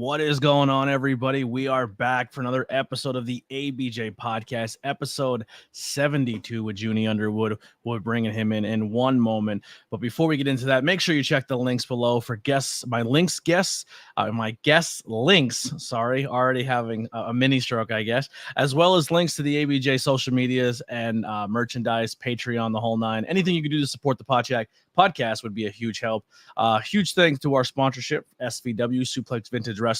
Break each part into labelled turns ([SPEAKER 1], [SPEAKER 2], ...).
[SPEAKER 1] What is going on, everybody? We are back for another episode of the ABJ Podcast, episode 72 with Juni Underwood. We're bringing him in one moment. But before we get into that, make sure you check the links below for guests. My guest links. Sorry, already having a mini stroke, I guess, as well as links to the ABJ social medias and merchandise, Patreon, the whole nine. Anything you can do to support the podcast would be a huge help. Huge thanks to our sponsorship, SVW, Suplex Vintage Wrestlings.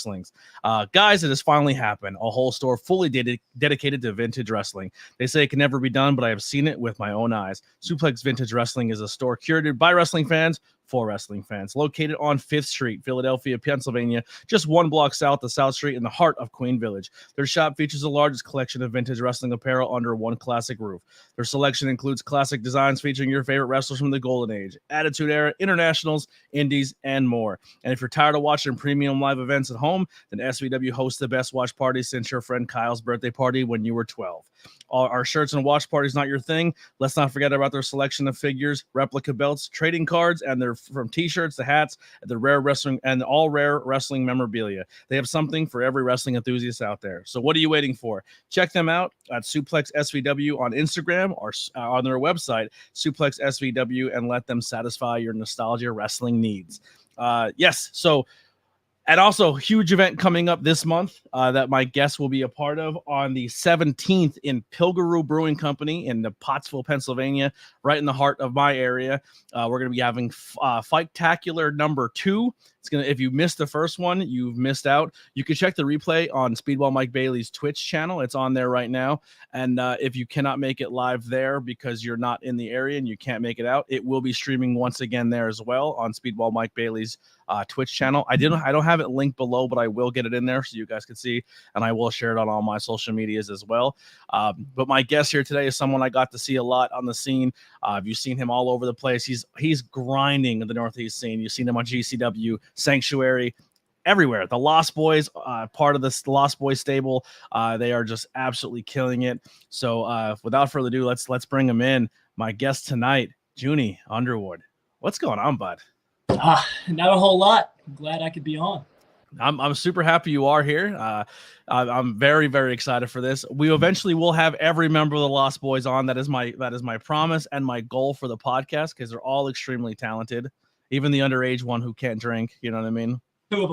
[SPEAKER 1] Guys, it has finally happened. A whole store fully dedicated to vintage wrestling. They say it can never be done, but I have seen it with my own eyes. Suplex Vintage Wrestling is a store curated by wrestling fans for wrestling fans, located on 5th Street, Philadelphia, Pennsylvania, just one block south of South Street in the heart of Queen Village. Their shop features the largest collection of vintage wrestling apparel under one classic roof. Their selection includes classic designs featuring your favorite wrestlers from the Golden Age, Attitude Era, Internationals, Indies, and more. And if you're tired of watching premium live events at home, then SVW hosts the best watch party since your friend Kyle's birthday party when you were 12. Our shirts and watch parties not your thing? Let's not forget about their selection of figures, replica belts, trading cards, and their from t-shirts to hats, the rare wrestling and all rare wrestling memorabilia. They have something for every wrestling enthusiast out there. So what are you waiting for? Check them out at Suplex SVW on Instagram or on their website, Suplex SVW, and let them satisfy your nostalgia wrestling needs. Yes, so. And also, huge event coming up this month that my guest will be a part of on the 17th in Pilgaroo Brewing Company in the Pottsville, Pennsylvania, right in the heart of my area. We're going to be having Fight-tacular number 2. If you missed the first one, you've missed out. You can check the replay on Speedball Mike Bailey's Twitch channel. It's on there right now. And if you cannot make it live there because you're not in the area and you can't make it out, it will be streaming once again there as well on Speedball Mike Bailey's Twitch channel. I don't have it linked below, but I will get it in there so you guys can see, and I will share it on all my social medias as well. But my guest here today is someone I got to see a lot on the scene. You've seen him all over the place. He's grinding in the Northeast scene. You've seen him on GCW, Sanctuary, everywhere. The Lost Boys, part of this Lost Boys stable, they are just absolutely killing it. So without further ado, let's bring him in. My guest tonight, Juni Underwood. What's going on, bud?
[SPEAKER 2] Not a whole lot. I'm glad I could be on.
[SPEAKER 1] I'm super happy you are here. I'm very, very excited for this. We eventually will have every member of the Lost Boys on. That is my promise and my goal for the podcast, because they're all extremely talented. Even the underage one who can't drink. You know what I mean?
[SPEAKER 2] Two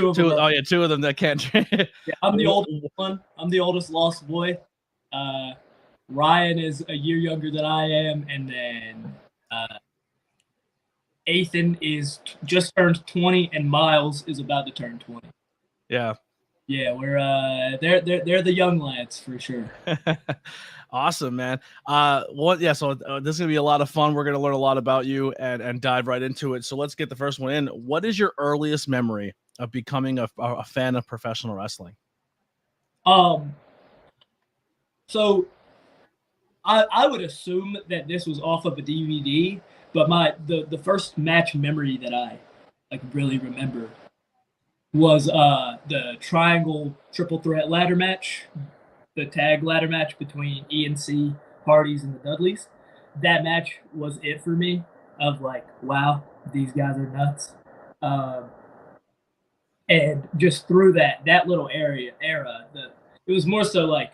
[SPEAKER 2] of them.
[SPEAKER 1] Oh yeah, two of them that can't drink.
[SPEAKER 2] Yeah, I'm the oldest one. I'm the oldest Lost Boy. Ryan is a year younger than I am, and then Ethan is just turned 20, and Miles is about to turn 20.
[SPEAKER 1] Yeah.
[SPEAKER 2] Yeah, we're they're the young lads for sure.
[SPEAKER 1] Awesome, man. So this is gonna be a lot of fun. We're gonna learn a lot about you and dive right into it. So let's get the first one in. What is your earliest memory of becoming a fan of professional wrestling?
[SPEAKER 2] So I would assume that this was off of a DVD. But the first match memory that I really remember was the triangle triple threat ladder match, the tag ladder match between ENC, Hardys, and the Dudleys. That match was it for me. Of like, wow, these guys are nuts. And just through that little era, it was more so like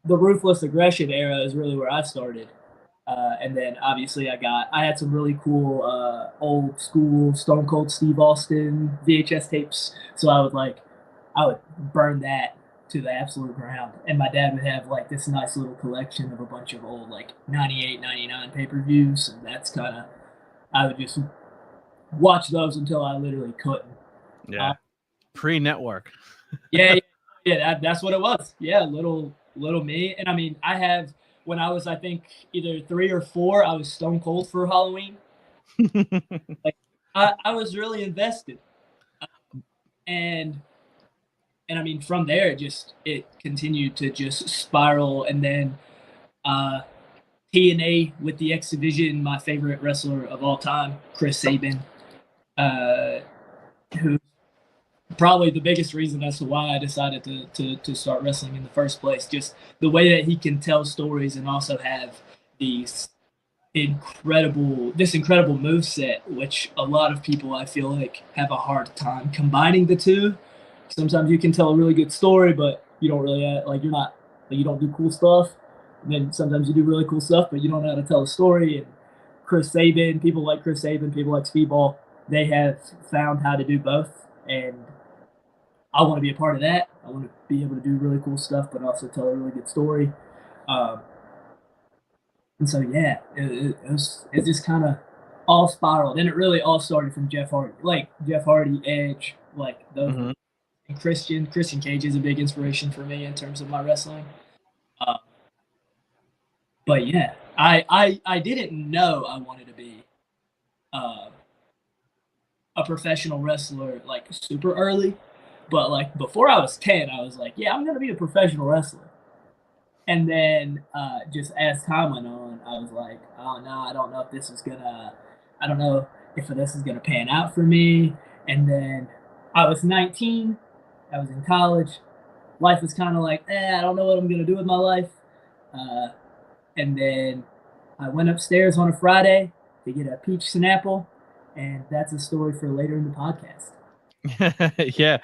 [SPEAKER 2] the ruthless aggression era is really where I started. And then obviously I had some really cool old school Stone Cold Steve Austin VHS tapes. So I would burn that to the absolute ground. And my dad would have like this nice little collection of a bunch of old like 98, 99 pay-per-views. And that's I would just watch those until I literally couldn't.
[SPEAKER 1] Yeah. Pre-network.
[SPEAKER 2] yeah, that's what it was. Yeah, little me. And I mean, when I was, I think, either 3 or 4, I was stone cold for Halloween. Like, I was really invested. And I mean, from there, it continued to just spiral. And then TNA with the X Division, my favorite wrestler of all time, Chris Sabin, who probably the biggest reason as to why I decided to start wrestling in the first place. Just the way that he can tell stories and also have these incredible move set, which a lot of people I feel like have a hard time combining the two. Sometimes you can tell a really good story, but you don't really you don't do cool stuff. And then sometimes you do really cool stuff, but you don't know how to tell a story. And people like Chris Sabin, people like Speedball, they have found how to do both. And I want to be a part of that. I want to be able to do really cool stuff, but also tell a really good story. And so, yeah, it just kind of all spiraled. And it really all started from Jeff Hardy. Like, Jeff Hardy, Edge, like those.
[SPEAKER 1] Mm-hmm.
[SPEAKER 2] And Christian Cage is a big inspiration for me in terms of my wrestling. But, yeah, I didn't know I wanted to be a professional wrestler, like, super early. But, like, before I was 10, I was like, yeah, I'm going to be a professional wrestler. And then just as time went on, I was like, oh, no, I don't know if this is going to pan out for me. And then I was 19. I was in college. Life was kind of like, I don't know what I'm going to do with my life. And then I went upstairs on a Friday to get a peach Snapple. And that's a story for later in the podcast.
[SPEAKER 1] Yeah.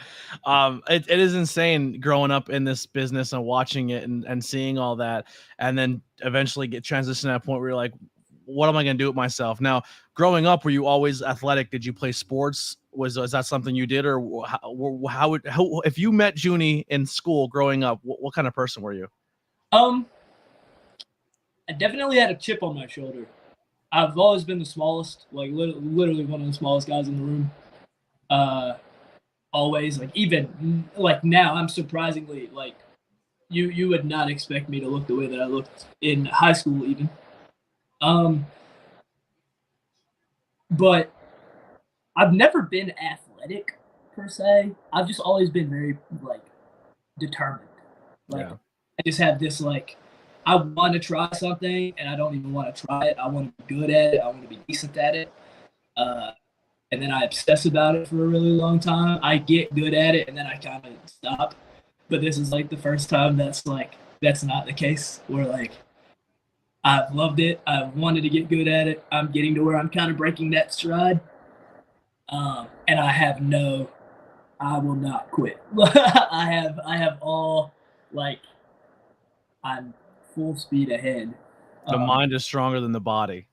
[SPEAKER 1] It is insane growing up in this business and watching it and seeing all that, and then eventually get transitioned to that point where you're like, what am I going to do with myself? Now, growing up, were you always athletic? Did you play sports? Was that something you did, or how if you met Juni in school growing up, what kind of person were you?
[SPEAKER 2] I definitely had a chip on my shoulder. I've always been the smallest, like literally one of the smallest guys in the room. Always, like, even like now, I'm surprisingly, like, you would not expect me to look the way that I looked in high school even. But I've never been athletic per se. I've just always been very, like, determined. Like, yeah. I just have this, like, I want to try something and I don't even want to try it. I want to be good at it. I want to be decent at it. And then I obsess about it for a really long time. I get good at it and then I kind of stop. But this is, like, the first time that's not the case, where, like, I've loved it. I've wanted to get good at it. I'm getting to where I'm kind of breaking that stride. And I will not quit. I have all, like, I'm full speed ahead.
[SPEAKER 1] The mind is stronger than the body.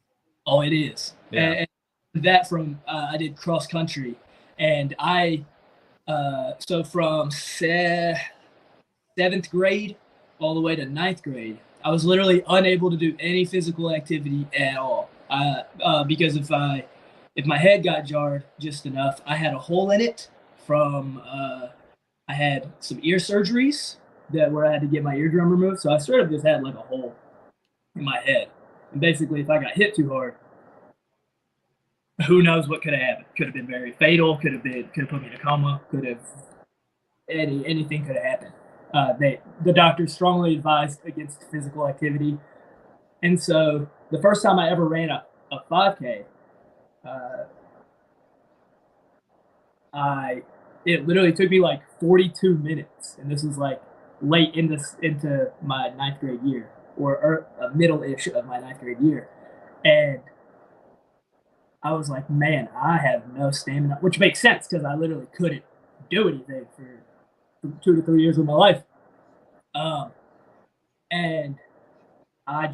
[SPEAKER 2] Oh, it is.
[SPEAKER 1] Yeah.
[SPEAKER 2] And that from, I did cross country, and so from 7th grade all the way to 9th grade, I was literally unable to do any physical activity at all. Because if my head got jarred just enough, I had a hole in it from, I had some ear surgeries where I had to get my eardrum removed. So I sort of just had, like, a hole in my head. And basically, if I got hit too hard, who knows what could have happened. Could have been very fatal, could have put me in a coma, anything could have happened. The doctors strongly advised against physical activity. And so the first time I ever ran a 5K, it literally took me like 42 minutes. And this was like late into my 9th grade year, or middle-ish of my 9th grade year. And I was like, man, I have no stamina, which makes sense because I literally couldn't do anything for 2 to 3 years of my life. And I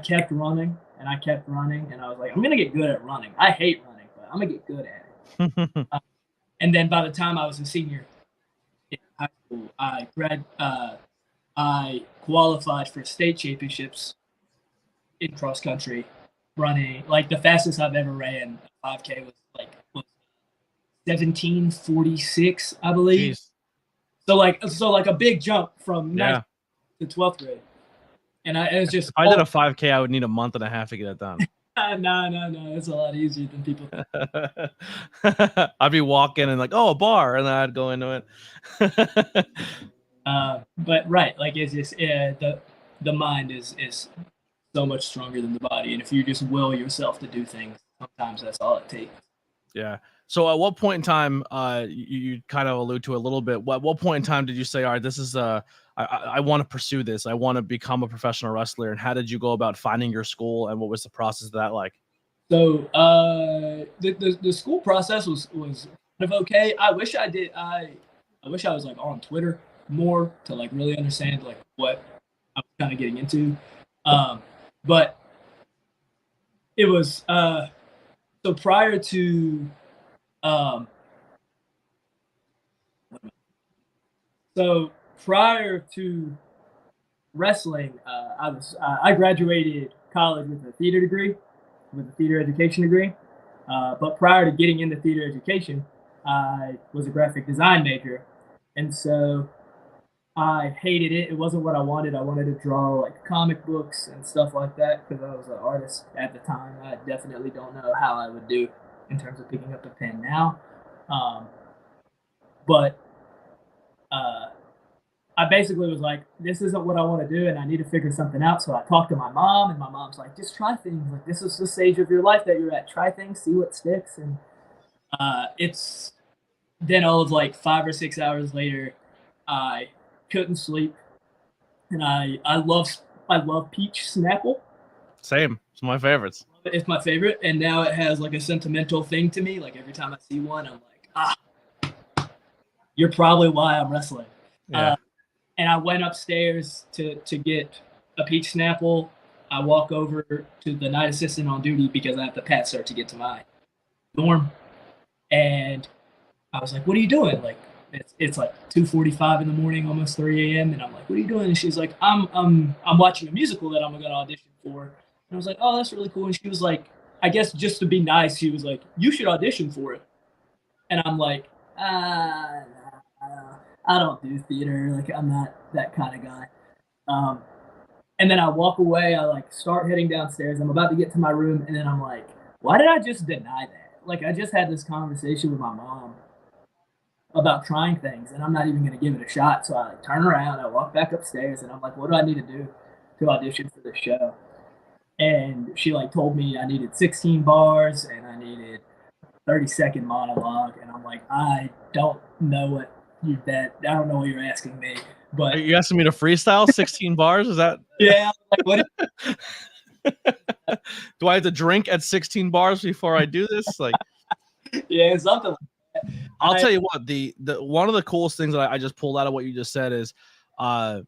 [SPEAKER 2] kept running and I kept running, and I was like, I'm going to get good at running. I hate running, but I'm going to get good at it. And then by the time I was a senior in high school, I qualified for state championships in cross country running. Like, the fastest I've ever ran 5K was 17:46, I believe. Jeez. So like a big jump from 9th to 12th grade. And it was just,
[SPEAKER 1] if I did a 5K, I would need a month and a half to get it done.
[SPEAKER 2] No, it's a lot easier than people think.
[SPEAKER 1] I'd be walking and like, oh, a bar, and then I'd go into it.
[SPEAKER 2] But right, like, it's just the mind is so much stronger than the body, and if you just will yourself to do things, sometimes that's all it takes.
[SPEAKER 1] Yeah. So at what point in time, you kind of allude to a little bit, what point in time did you say, all right, this is, I want to pursue this. I want to become a professional wrestler. And how did you go about finding your school, and what was the process of that like?
[SPEAKER 2] So the school process was kind of okay. I wish I was like on Twitter more to like really understand like what I was kind of getting into. But it was so prior to wrestling, I graduated college with a theater degree, with a theater education degree. But prior to getting into theater education, I was a graphic design major, and so I hated it. It wasn't what I wanted. I wanted to draw like comic books and stuff like that because I was an artist at the time. I definitely don't know how I would do in terms of picking up a pen now. But I basically was like, this isn't what I want to do, and I need to figure something out. So I talked to my mom, and my mom's like, just try things. Like, this is the stage of your life that you're at. Try things, see what sticks. And it's then all of like 5 or 6 hours later, I couldn't sleep, and I love peach Snapple.
[SPEAKER 1] Same. It's my favorites.
[SPEAKER 2] It's my favorite, and now it has like a sentimental thing to me. Like every time I see one, I'm like, you're probably why I'm wrestling.
[SPEAKER 1] Yeah.
[SPEAKER 2] And I went upstairs to get a peach Snapple. I walk over to the night assistant on duty because I have to pass her to get to my dorm. And I was like, what are you doing? Like, it's like 2:45 in the morning, almost 3 a.m. And I'm like, what are you doing? And she's like, I'm watching a musical that I'm going to audition for. And I was like, oh, that's really cool. And she was like, I guess just to be nice, she was like, you should audition for it. And I'm like, I don't do theater. Like, I'm not that kind of guy. And then I walk away. I like start heading downstairs. I'm about to get to my room, and then I'm like, why did I just deny that? Like, I just had this conversation with my mom about trying things, and I'm not even going to give it a shot. So I like, turn around. I walk back upstairs, and I'm like, what do I need to do to audition for this show? And she like told me I needed 16 bars and I needed 30-second monologue, and I'm like, I don't know what you're asking me. But
[SPEAKER 1] are you asking me to freestyle 16 bars? Is that?
[SPEAKER 2] Yeah. Like, what?
[SPEAKER 1] Do I have to drink at 16 bars before I do this? Like,
[SPEAKER 2] yeah, something like that.
[SPEAKER 1] I'll tell you what, the one of the coolest things that I just pulled out of what you just said is the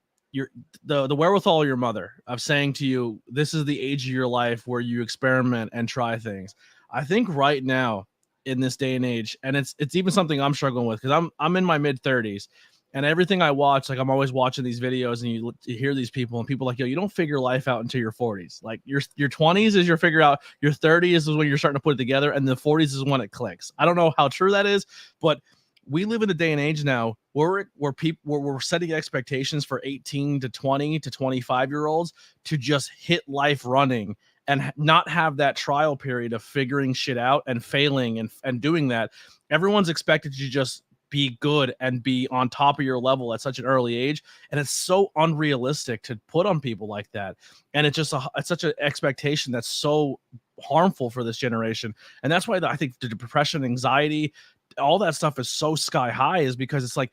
[SPEAKER 1] wherewithal of your mother of saying to you, this is the age of your life where you experiment and try things. I think right now in this day and age, and it's even something I'm struggling with because I'm in my mid-30s, and everything I watch, like I'm always watching these videos, and you hear these people, and people like, yo, you don't figure life out until your 40s. Like your 20s is your figure out, your 30s is when you're starting to put it together, and the 40s is when it clicks. I don't know how true that is, but we live in a day and age now where we're setting expectations for 18 to 20 to 25-year-olds to just hit life running and not have that trial period of figuring shit out and failing and doing that. Everyone's expected to just be good and be on top of your level at such an early age. And it's so unrealistic to put on people like that. And it's such an expectation that's so harmful for this generation. And that's why I think the depression, anxiety, all that stuff is so sky high, is because it's like,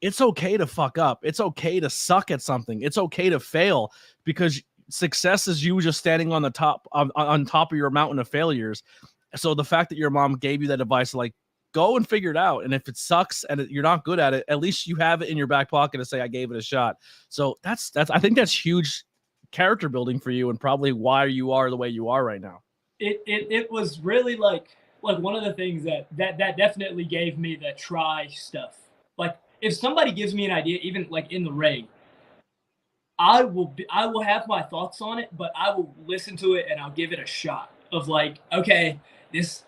[SPEAKER 1] it's okay to fuck up. It's okay to suck at something. It's okay to fail, because success is you just standing on the top on top of your mountain of failures. So the fact that your mom gave you that advice, like, go and figure it out. And if it sucks and you're not good at it, at least you have it in your back pocket to say, I gave it a shot. So that's I think that's huge character building for you, and probably why you are the way you are right now.
[SPEAKER 2] It was really like one of the things that definitely gave me the try stuff. Like, if somebody gives me an idea, even like in the ring, I will have my thoughts on it, but I will listen to it and I'll give it a shot of like, okay, this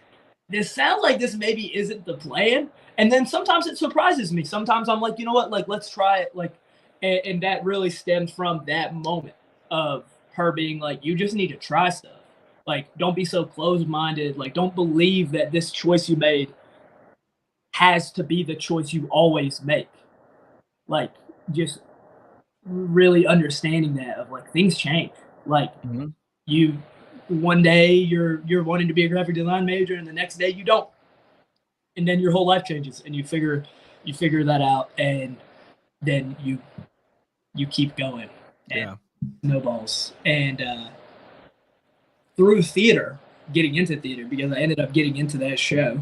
[SPEAKER 2] sounds like this maybe isn't the plan. And then sometimes it surprises me. Sometimes I'm like, you know what, like, let's try it. Like, and that really stemmed from that moment of her being like, you just need to try stuff. Like, don't be so closed-minded. Like, don't believe that this choice you made has to be the choice you always make. Like, just really understanding that of like, things change. Like, you one day you're wanting to be a graphic design major, and the next day you don't. and then your whole life changes, and you figure that out, and then you keep going, and snowballs. And through theater, getting into theater, because I ended up getting into that show.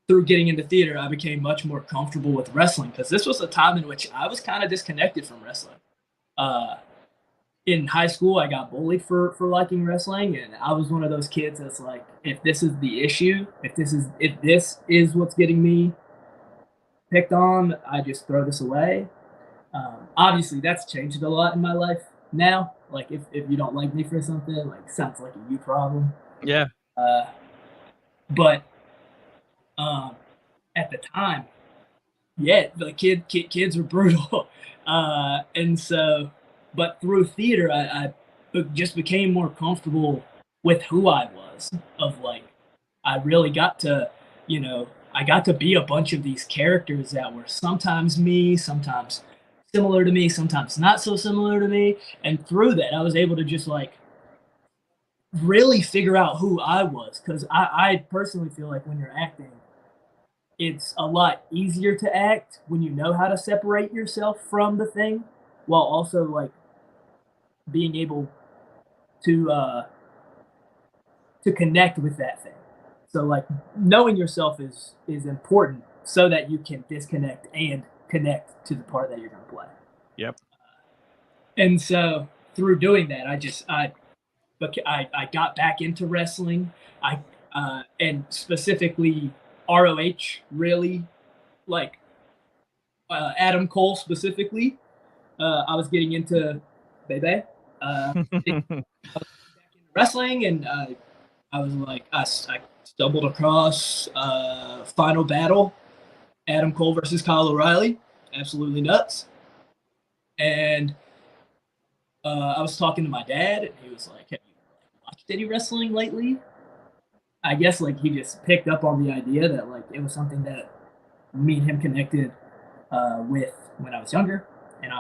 [SPEAKER 2] Through getting into theater, I became much more comfortable with wrestling, because this was a time in which I was kind of disconnected from wrestling. In high school, I got bullied for liking wrestling, and I was one of those kids that's like, if this is the issue, if this is what's getting me picked on, I just throw this away. Obviously, that's changed a lot in my life now. Like, if you don't like me for something, like, sounds like a you problem.
[SPEAKER 1] Yeah.
[SPEAKER 2] But at the time, yeah, the kids were brutal, and so. But through theater, I just became more comfortable with who I was. Of like, I really got to, I got to be a bunch of these characters that were sometimes me, sometimes similar to me, sometimes not so similar to me. And through that, I was able to just like really figure out who I was. Because I personally feel like when you're acting, it's a lot easier to act when you know how to separate yourself from the thing, while also like being able to connect with that thing. So like knowing yourself is important so that you can disconnect and connect to the part that you're going to play.
[SPEAKER 1] Yep.
[SPEAKER 2] And so through doing that, I got back into wrestling. And specifically ROH, really, like Adam Cole specifically. I was getting into Bebe. Wrestling, and I was like, I stumbled across Final Battle, Adam Cole versus Kyle O'Reilly, absolutely nuts. And I was talking to my dad, and he was like, "Have you watched any wrestling lately?" I guess like he just picked up on the idea that like it was something that me and him connected with when I was younger, and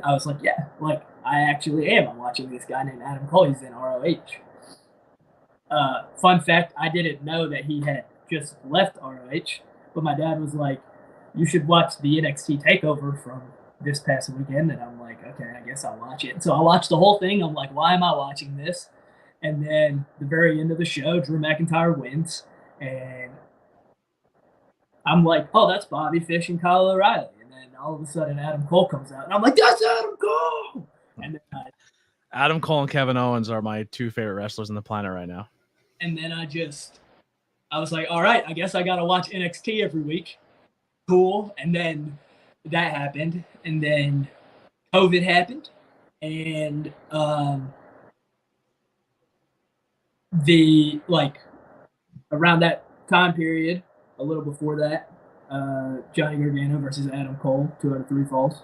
[SPEAKER 2] I was like, yeah, like I actually am. I'm watching this guy named Adam Cole. He's in ROH. Fun fact, I didn't know that he had just left ROH, but my dad was like, you should watch the NXT TakeOver from this past weekend. And I'm like, okay, I guess I'll watch it. So I watched the whole thing. I'm like, why am I watching this? And then the very end of the show, Drew McIntyre wins. And I'm like, oh, that's Bobby Fish and Kyle O'Reilly. And then all of a sudden, Adam Cole comes out. And I'm like, that's Adam Cole! And then
[SPEAKER 1] Adam Cole and Kevin Owens are my two favorite wrestlers on the planet right now.
[SPEAKER 2] And then I was like, all right, I guess I got to watch NXT every week. Cool. And then that happened. And then COVID happened. And around that time period, a little before that, Johnny Gargano versus Adam Cole, 2 out of 3 falls,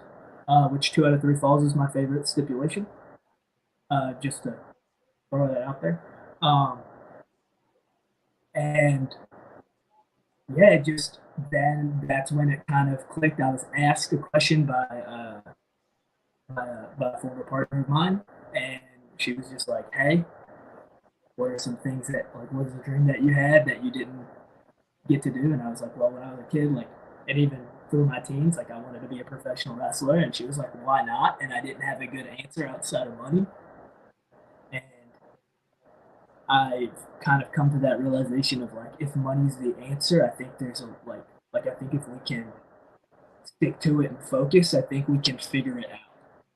[SPEAKER 2] which 2 out of 3 falls is my favorite stipulation. Just to throw that out there. And yeah, just then that's when it kind of clicked. I was asked a question by a former partner of mine, and she was just like, hey, what are some things that, like, what is a dream that you had that you didn't get to do? And I was like, well, when I was a kid, like, and even through my teens, like, I wanted to be a professional wrestler. And she was like, why not? And I didn't have a good answer outside of money. And I've kind of come to that realization of like, if money's the answer, I think there's a I think if we can stick to it and focus, I think we can figure it out.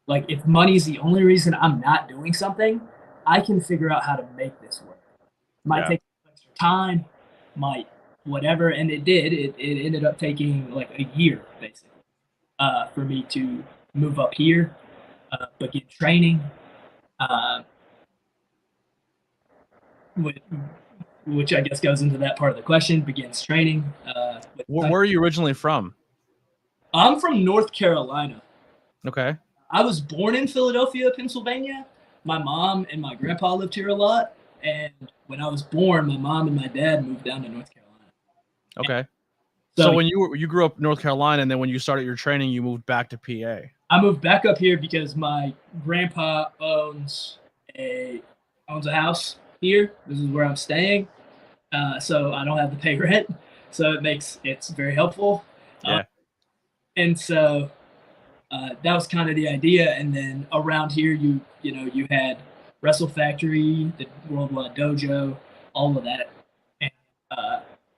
[SPEAKER 2] Like, if money's the only reason I'm not doing something, I can figure out how to make this work. Might take extra time, might whatever, and it did. It ended up taking like a year basically for me to move up here, begin training. Which I guess goes into that part of the question, begins training.
[SPEAKER 1] Where are you originally from?
[SPEAKER 2] I'm from North Carolina.
[SPEAKER 1] Okay.
[SPEAKER 2] I was born in Philadelphia, Pennsylvania. My mom and my grandpa lived here a lot. And when I was born, my mom and my dad moved down to North Carolina.
[SPEAKER 1] Okay. So when you grew up in North Carolina, and then when you started your training, you moved back to PA.
[SPEAKER 2] I moved back up here because my grandpa owns a house. here. This is where I'm staying. So I don't have to pay rent. So it's very helpful.
[SPEAKER 1] Yeah.
[SPEAKER 2] And so that was kind of the idea. And then around here, you had Wrestle Factory, the Worldwide Dojo, all of that. And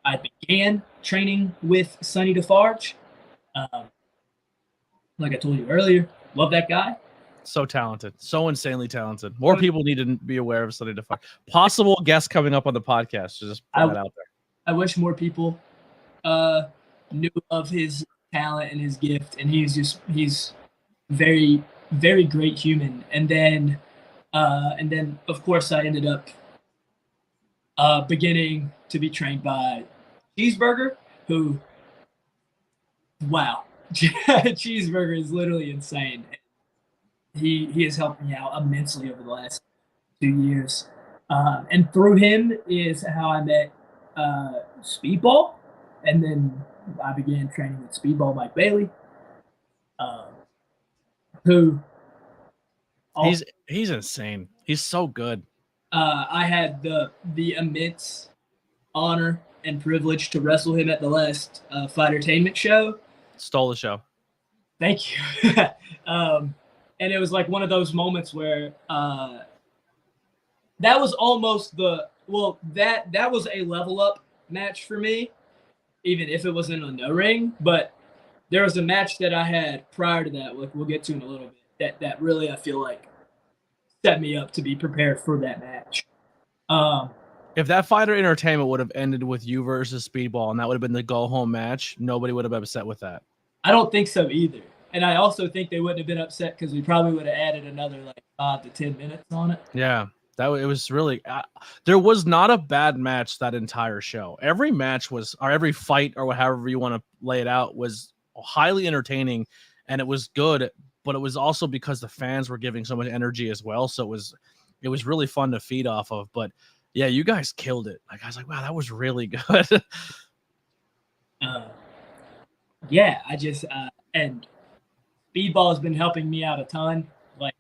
[SPEAKER 2] I began training with Sonny DeFarge. Like I told you earlier, love that guy.
[SPEAKER 1] So talented, so insanely talented. More people need to be aware of Sonny DeFarge. Possible guest coming up on the podcast. Just put that out there.
[SPEAKER 2] I wish more people knew of his talent and his gift, and he's very, very great human. And then of course I ended up beginning to be trained by Cheeseburger, who, wow, Cheeseburger is literally insane. He has helped me out immensely over the last 2 years, and through him is how I met Speedball, and then I began training with Speedball Mike Bailey, who
[SPEAKER 1] he's insane. He's so good.
[SPEAKER 2] I had the immense honor and privilege to wrestle him at the last Fightertainment show.
[SPEAKER 1] Stole the show.
[SPEAKER 2] Thank you. And it was like one of those moments where that was almost that was a level up match for me, even if it wasn't a no ring. But there was a match that I had prior to that, like we'll get to in a little bit, that really I feel like set me up to be prepared for that match.
[SPEAKER 1] If that Fighter Entertainment would have ended with you versus Speedball and that would have been the go home match, nobody would have been upset with that.
[SPEAKER 2] I don't think so either. And I also think they wouldn't have been upset because we probably would have added another like 5 to 10 minutes on it.
[SPEAKER 1] Yeah, it was really there was not a bad match that entire show. Every match was, or every fight, or however you want to lay it out, was highly entertaining, and it was good. But it was also because the fans were giving so much energy as well. So it was really fun to feed off of. But yeah, you guys killed it. Like I was like, wow, that was really good.
[SPEAKER 2] Yeah, I just and Speedball has been helping me out a ton. Like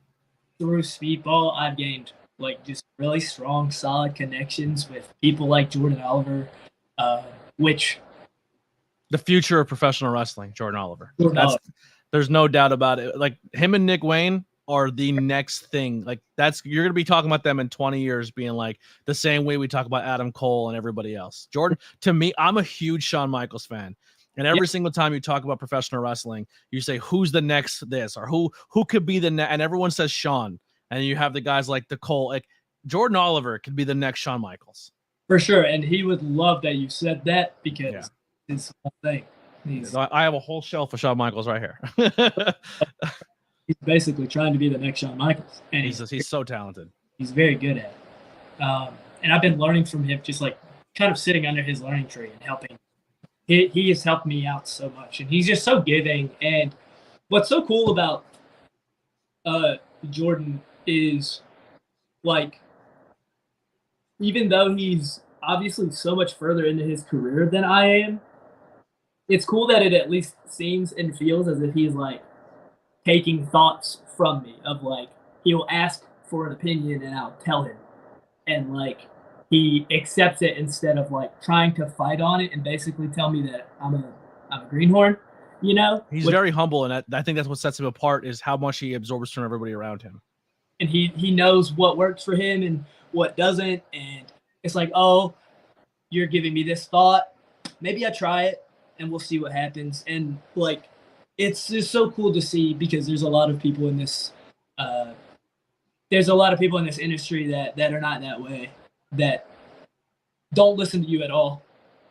[SPEAKER 2] through Speedball, I've gained like just really strong, solid connections with people like Jordan Oliver, which
[SPEAKER 1] the future of professional wrestling, Jordan Oliver. There's no doubt about it. Like him and Nick Wayne are the next thing. Like you're gonna be talking about them in 20 years, being like the same way we talk about Adam Cole and everybody else. Jordan, to me, I'm a huge Shawn Michaels fan. And every single time you talk about professional wrestling, you say, who's the next this, or who could be the next, and everyone says Shawn. And you have the guys like the Cole, like Jordan Oliver could be the next Shawn Michaels.
[SPEAKER 2] For sure. And he would love that you said that because it's whole thing.
[SPEAKER 1] I have a whole shelf of Shawn Michaels right here.
[SPEAKER 2] He's basically trying to be the next Shawn Michaels. And
[SPEAKER 1] he's so talented.
[SPEAKER 2] He's very good at it. And I've been learning from him, just like kind of sitting under his learning tree and helping. He has helped me out so much, and he's just so giving. And what's so cool about Jordan is, like, even though he's obviously so much further into his career than I am, it's cool that it at least seems and feels as if he's, like, taking thoughts from me of, like, he'll ask for an opinion and I'll tell him. And, like, he accepts it instead of like trying to fight on it and basically tell me that I'm a greenhorn, you know.
[SPEAKER 1] He's very humble, and I think that's what sets him apart is how much he absorbs from everybody around him.
[SPEAKER 2] And he knows what works for him and what doesn't. And it's like, oh, you're giving me this thought. Maybe I try it and we'll see what happens. And like, it's just so cool to see because there's a lot of people in this industry that are not that way, that don't listen to you at all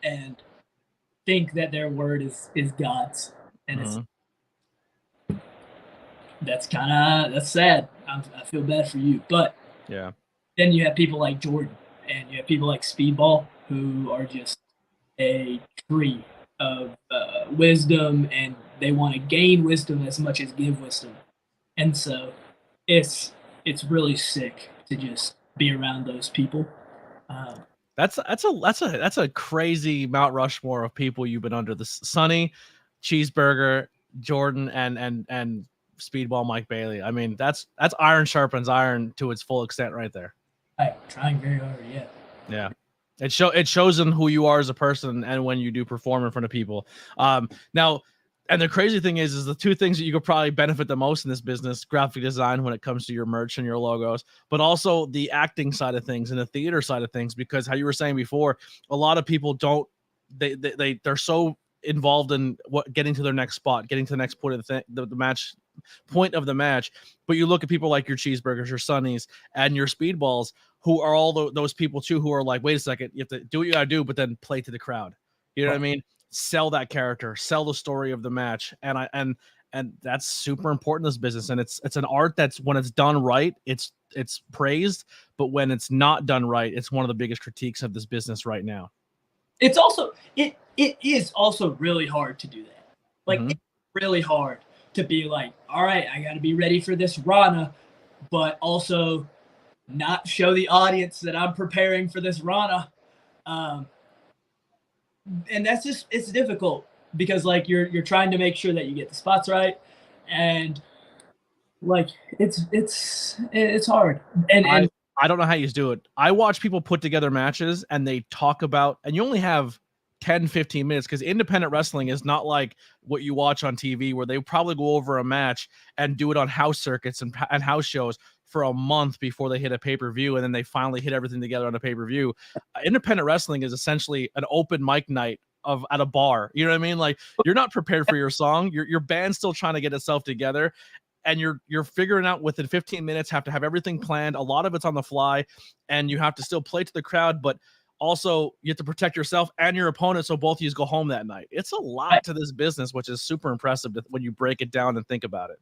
[SPEAKER 2] and think that their word is God's. And that's sad. I feel bad for you. But
[SPEAKER 1] yeah,
[SPEAKER 2] then you have people like Jordan and you have people like Speedball who are just a tree of wisdom, and they want to gain wisdom as much as give wisdom. And so it's really sick to just be around those people.
[SPEAKER 1] That's a crazy Mount Rushmore of people you've been under. The Sonny, Cheeseburger, Jordan, and Speedball Mike Bailey. I mean, that's iron sharpens iron to its full extent right there.
[SPEAKER 2] Trying very hard, yeah.
[SPEAKER 1] Yeah. It shows in who you are as a person and when you do perform in front of people. Now, and the crazy thing is the two things that you could probably benefit the most in this business: graphic design when it comes to your merch and your logos, but also the acting side of things and the theater side of things. Because how you were saying before, a lot of people don't they're so involved in what getting to their next spot, getting to the next point of the match point of the match. But you look at people like your cheeseburgers, your sunnies, and your speedballs, who are all those people too, who are like, wait a second, you have to do what you gotta do, but then play to the crowd. You know what I mean? Sell that character, sell the story of the match, and that's super important in this business. And it's an art that's, when it's done right, it's praised, but when it's not done right, it's one of the biggest critiques of this business right now.
[SPEAKER 2] It's also it is also really hard to do that. Like it's really hard to be like, all right, I got to be ready for this Rana, but also not show the audience that I'm preparing for this Rana. And that's just, it's difficult because like you're trying to make sure that you get the spots right, and like it's hard. And
[SPEAKER 1] I don't know how you do it. I watch people put together matches and they talk about, and you only have 10-15 minutes, because independent wrestling is not like what you watch on TV where they probably go over a match and do it on house circuits and house shows for a month before they hit a pay-per-view, and then they finally hit everything together on a pay-per-view. Independent wrestling is essentially an open mic night at a bar. You know what I mean? Like, you're not prepared for your song. Your band's still trying to get itself together, and you're figuring out within 15 minutes, have to have everything planned. A lot of it's on the fly, and you have to still play to the crowd, but also you have to protect yourself and your opponent so both of you go home that night. It's a lot to this business, which is super impressive when you break it down and think about it.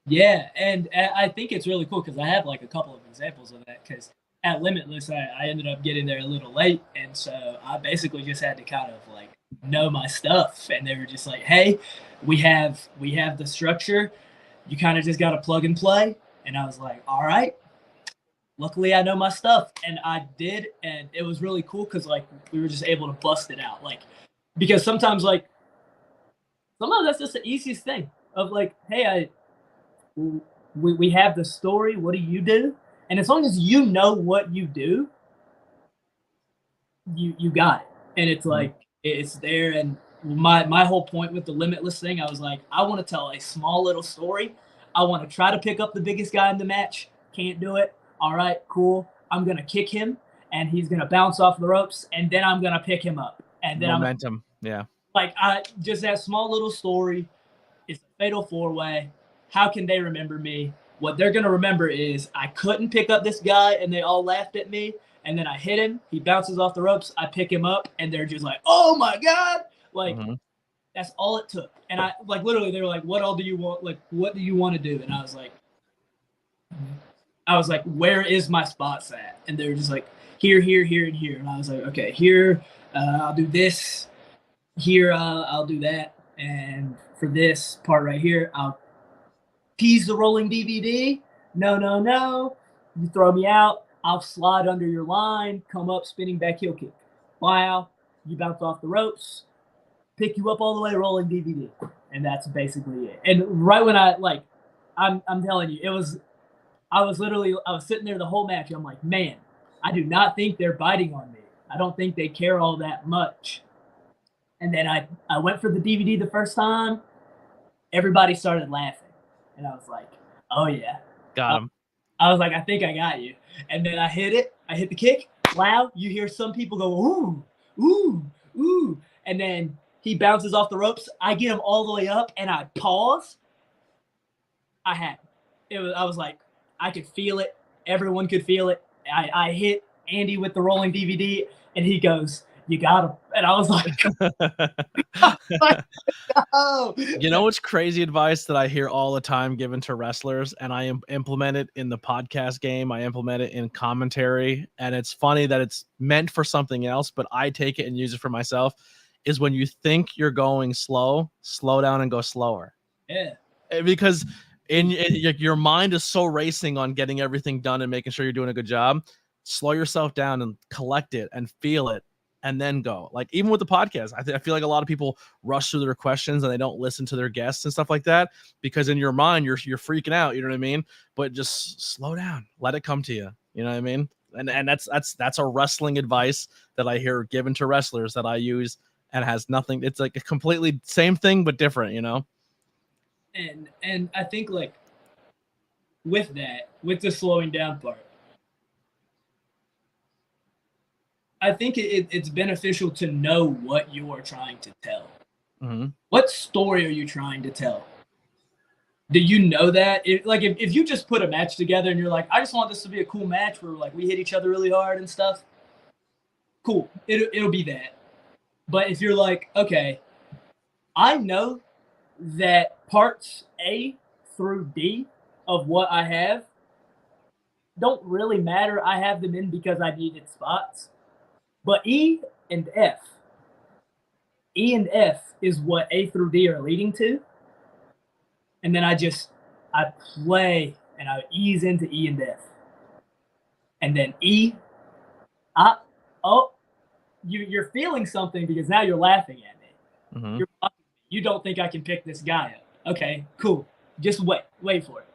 [SPEAKER 2] Yeah, and I think it's really cool because I have like a couple of examples of that, because at Limitless, I ended up getting there a little late, and so I basically just had to kind of like know my stuff, and they were just like, hey, we have the structure, you kind of just got to plug and play. And I was like, all right, luckily I know my stuff, and I did, and it was really cool because like we were just able to bust it out, like, because sometimes that's just the easiest thing of like, hey, we have the story, what do you do? And as long as you know what you do, you got it. And it's like, it's there. And my whole point with the Limitless thing, I was like, I want to tell a small little story. I want to try to pick up the biggest guy in the match. Can't do it. All right, cool. I'm going to kick him, and he's going to bounce off the ropes, and then I'm going to pick him up. And then
[SPEAKER 1] momentum. Yeah.
[SPEAKER 2] Like, just that small little story. It's a fatal four-way. How can they remember me? What they're going to remember is I couldn't pick up this guy, and they all laughed at me. And then I hit him. He bounces off the ropes. I pick him up, and they're just like, oh, my God. Like, that's all it took. And I, like, literally, they were like, what all do you want? Like, what do you want to do? And I was like, where is my spots at? And they were just like, here, here, here, and here. And I was like, okay, here, I'll do this. Here, I'll do that. And for this part right here, I'll tease the rolling DVD. No. You throw me out. I'll slide under your line, come up, spinning back heel kick. Wow. You bounce off the ropes, pick you up all the way, rolling DVD. And that's basically it. And right when I'm telling you, I was sitting there the whole match. I'm like, man, I do not think they're biting on me. I don't think they care all that much. And then I went for the DVD the first time. Everybody started laughing. And I was like, oh, yeah.
[SPEAKER 1] Got him.
[SPEAKER 2] I was like, I think I got you. And then I hit it. I hit the kick. Wow. You hear some people go, ooh, ooh, ooh. And then he bounces off the ropes. I get him all the way up, and I pause. I was like, I could feel it. Everyone could feel it. I hit Andy with the rolling DVD, and he goes, you got him. And I was like, oh.
[SPEAKER 1] You know what's crazy advice that I hear all the time given to wrestlers, and I implement it in the podcast game. I implement it in commentary, and it's funny that it's meant for something else, but I take it and use it for myself, is when you think you're going slow down and go slower.
[SPEAKER 2] Yeah.
[SPEAKER 1] Because your mind is so racing on getting everything done and making sure you're doing a good job. Slow yourself down and collect it and feel it, and then go. Like, even with the podcast, I feel like a lot of people rush through their questions and they don't listen to their guests and stuff like that, because in your mind you're freaking out. You know what I mean? But just slow down, let it come to you. You know what I mean? And that's a wrestling advice that I hear given to wrestlers that I use, and has nothing. It's like a completely same thing but different, you know.
[SPEAKER 2] And I think like with the slowing down part, I think it's beneficial to know what you are trying to tell.
[SPEAKER 1] Mm-hmm.
[SPEAKER 2] What story are you trying to tell? Do you know that? If you just put a match together and you're like, I just want this to be a cool match where like we hit each other really hard and stuff, cool. It'll be that. But if you're like, okay, I know that parts A through D of what I have don't really matter. I have them in because I needed spots. But E and F is what A through D are leading to. And then I play and I ease into E and F. And then E, you're feeling something because now you're laughing at me.
[SPEAKER 1] Mm-hmm.
[SPEAKER 2] You don't think I can pick this guy up. Okay, cool. Just wait for it.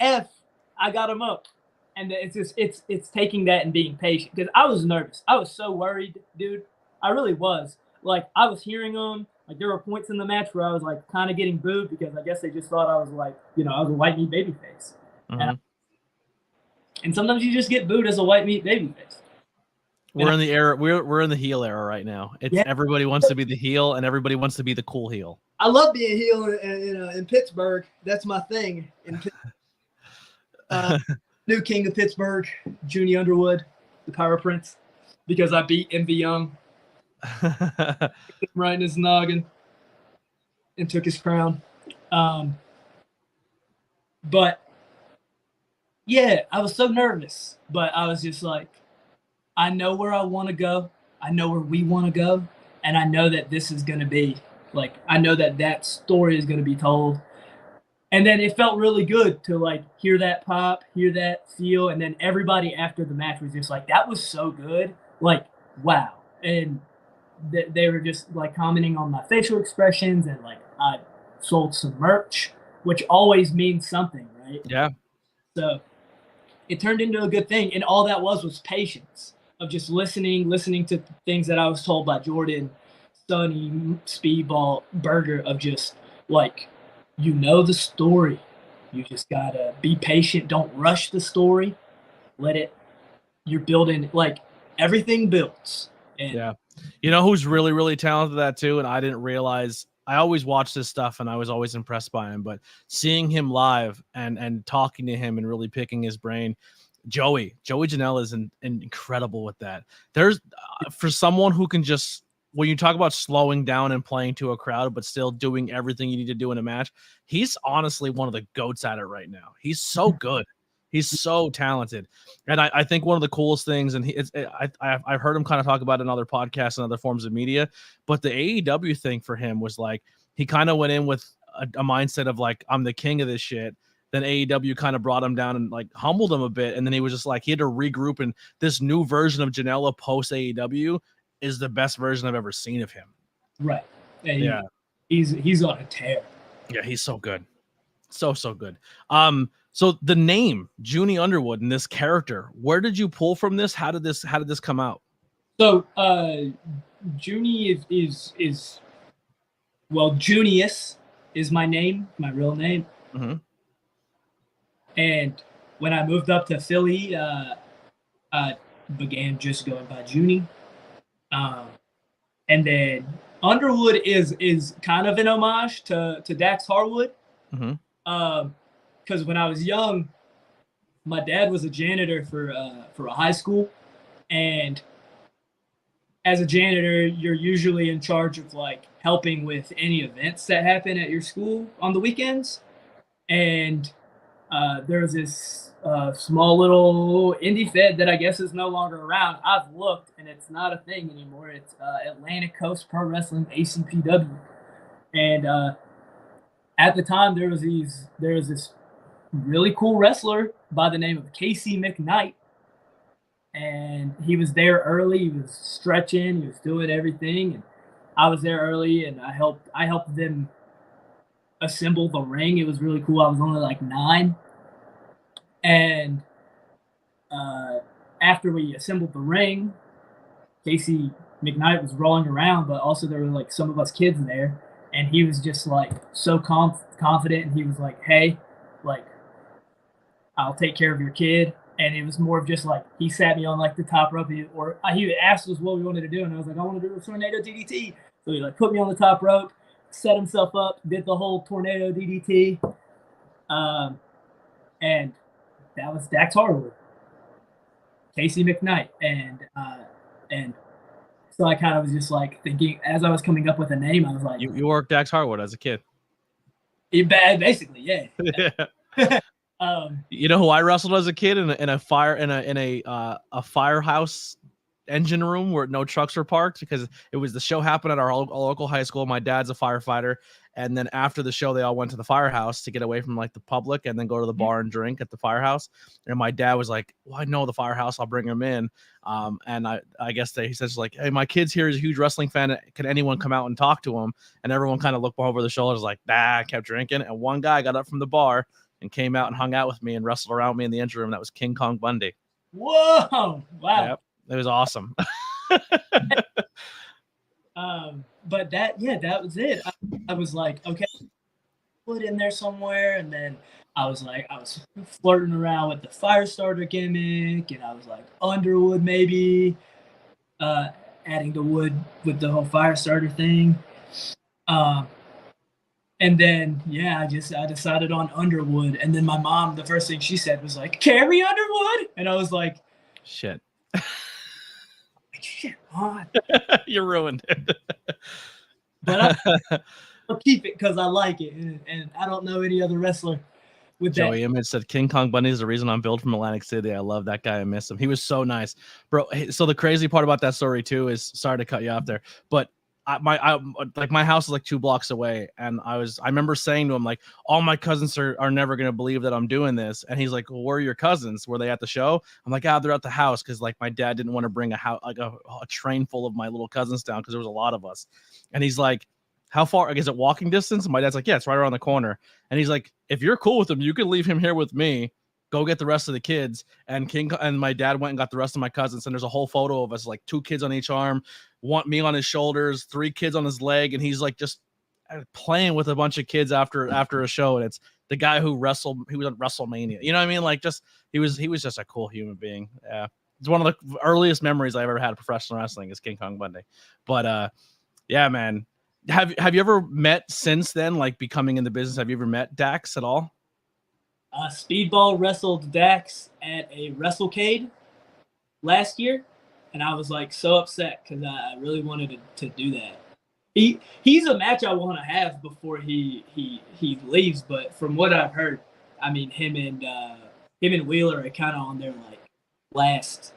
[SPEAKER 2] F, I got him up. And it's taking that and being patient, because I was nervous. I was so worried, dude. I really was. Like, I was hearing them. Like, there were points in the match where I was like kind of getting booed because I guess they just thought I was like, I was a white meat babyface.
[SPEAKER 1] Mm-hmm.
[SPEAKER 2] And sometimes you just get booed as a white meat babyface.
[SPEAKER 1] We're in the era. We're in the heel era right now. Everybody wants to be the heel, and everybody wants to be the cool heel.
[SPEAKER 3] I love being heel in Pittsburgh. That's my thing.
[SPEAKER 2] New king of Pittsburgh, Juni Underwood, the Power Prince, because I beat Envy Young right in his noggin and took his crown. But yeah, I was so nervous, but I was just like, I know where I want to go. I know where we want to go. And I know that this is going to be like, I know that story is going to be told. And then it felt really good to like hear that pop, hear that feel. And then everybody after the match was just like, that was so good. Like, wow. And they were just like commenting on my facial expressions, and like I sold some merch, which always means something, right?
[SPEAKER 1] Yeah.
[SPEAKER 2] So it turned into a good thing. And all that was patience of just listening to things that I was told by Jordan, Sonny, Speedball, Burger, of just like, the story. You just gotta be patient. Don't rush the story. You're building, like, everything builds. And
[SPEAKER 1] yeah. You know who's really, really talented at that too? And I didn't realize. I always watched this stuff and I was always impressed by him, but seeing him live and talking to him and really picking his brain, Joey Janela is incredible with that. There's for someone who can just, when you talk about slowing down and playing to a crowd, but still doing everything you need to do in a match, he's honestly one of the goats at it right now. He's so good. He's so talented. And I think one of the coolest things, and I've heard him kind of talk about it in other podcasts and other forms of media, but the AEW thing for him was like, he kind of went in with a mindset of like, I'm the king of this shit. Then AEW kind of brought him down and like humbled him a bit. And then he was just like, he had to regroup, and this new version of Janela post AEW is the best version I've ever seen of him.
[SPEAKER 2] Right. And he's on a tear.
[SPEAKER 1] Yeah, he's so good. So good. So the name Juni Underwood and this character, where did you pull from this? How did this come out?
[SPEAKER 2] So Juni is Junius is my name, my real name.
[SPEAKER 1] Mm-hmm.
[SPEAKER 2] And when I moved up to Philly, I began just going by Juni. And then Underwood is kind of an homage to Dax Harwood.
[SPEAKER 1] Mm-hmm.
[SPEAKER 2] Because when I was young, my dad was a janitor for a high school, and as a janitor, you're usually in charge of like helping with any events that happen at your school on the weekends. And there was this small little indie fed that I guess is no longer around. I've looked, and it's not a thing anymore. It's Atlantic Coast Pro Wrestling, ACPW. And at the time, there was this really cool wrestler by the name of Casey McKnight. And he was there early. He was stretching. He was doing everything. And I was there early, and I helped them assemble the ring. It was really cool. I was only like 9. And after we assembled the ring, Casey McKnight was rolling around, but also there were like some of us kids there, and he was just like so confident, and he was like, "Hey, like, I'll take care of your kid." And it was more of just like he sat me on like the top rope, he asked us what we wanted to do, and I was like, "I want to do a tornado DDT." So he like put me on the top rope, set himself up, did the whole tornado DDT, and that was Dax Harwood, Casey McKnight, and so I kind of was just like thinking as I was coming up with a name, I was like,
[SPEAKER 1] You worked Dax Harwood as a kid.
[SPEAKER 2] Basically, yeah.
[SPEAKER 1] You know who I wrestled as a kid in a firehouse engine room where no trucks were parked, because it was the show happened at our local high school. My dad's a firefighter, and then after the show they all went to the firehouse to get away from like the public and then go to the bar and drink at the firehouse. And my dad was like, "Well, I know the firehouse, I'll bring him in." And I guess he says like, "Hey, my kid's here, is a huge wrestling fan, can anyone come out and talk to him?" And everyone kind of looked over the shoulders like, "Nah," kept drinking. And one guy got up from the bar and came out and hung out with me and wrestled around me in the engine room. That was King Kong Bundy.
[SPEAKER 2] Whoa! Wow.
[SPEAKER 1] Yep. It was awesome.
[SPEAKER 2] But that was it. I was like, okay, put in there somewhere, and then I was flirting around with the Firestarter gimmick, and I was like Underwood maybe, adding the wood with the whole Firestarter thing. And then I decided on Underwood, and then my mom, the first thing she said was like, "Carrie Underwood," and I was like,
[SPEAKER 1] "Shit."
[SPEAKER 2] Shit, Mom.
[SPEAKER 1] You ruined it.
[SPEAKER 2] But I'll keep it because I like it, and I don't know any other wrestler with
[SPEAKER 1] Joey Image said King Kong Bundy is the reason I'm built from Atlantic City. I love that guy. I miss him. He was so nice, bro. So the crazy part about that story too is, sorry to cut you off there, but my house is like 2 blocks away, and I remember saying to him like, all my cousins are never gonna believe that I'm doing this, and he's like, "Well, where are your cousins? Were they at the show?" I'm like, they're at the house, because like my dad didn't want to bring a train full of my little cousins down because there was a lot of us. And he's like, "How far? Is it walking distance?" And my dad's like, "Yeah, it's right around the corner." And he's like, "If you're cool with him, you can leave him here with me. Go get the rest of the kids." And my dad went and got the rest of my cousins, and there's a whole photo of us, like 2 kids on each arm, me on his shoulders, 3 kids on his leg, and he's like just playing with a bunch of kids after a show. And it's the guy who was at WrestleMania. You know what I mean? Like, just he was just a cool human being. Yeah, it's one of the earliest memories I've ever had of professional wrestling is King Kong Bundy. But yeah, man. Have you ever met since then, like becoming in the business? Have you ever met Dax at all?
[SPEAKER 2] Speedball wrestled Dax at a WrestleCade last year, and I was like so upset because I really wanted to do that. He's a match I want to have before he leaves, but from what I've heard, I mean him and Wheeler are kind of on their like last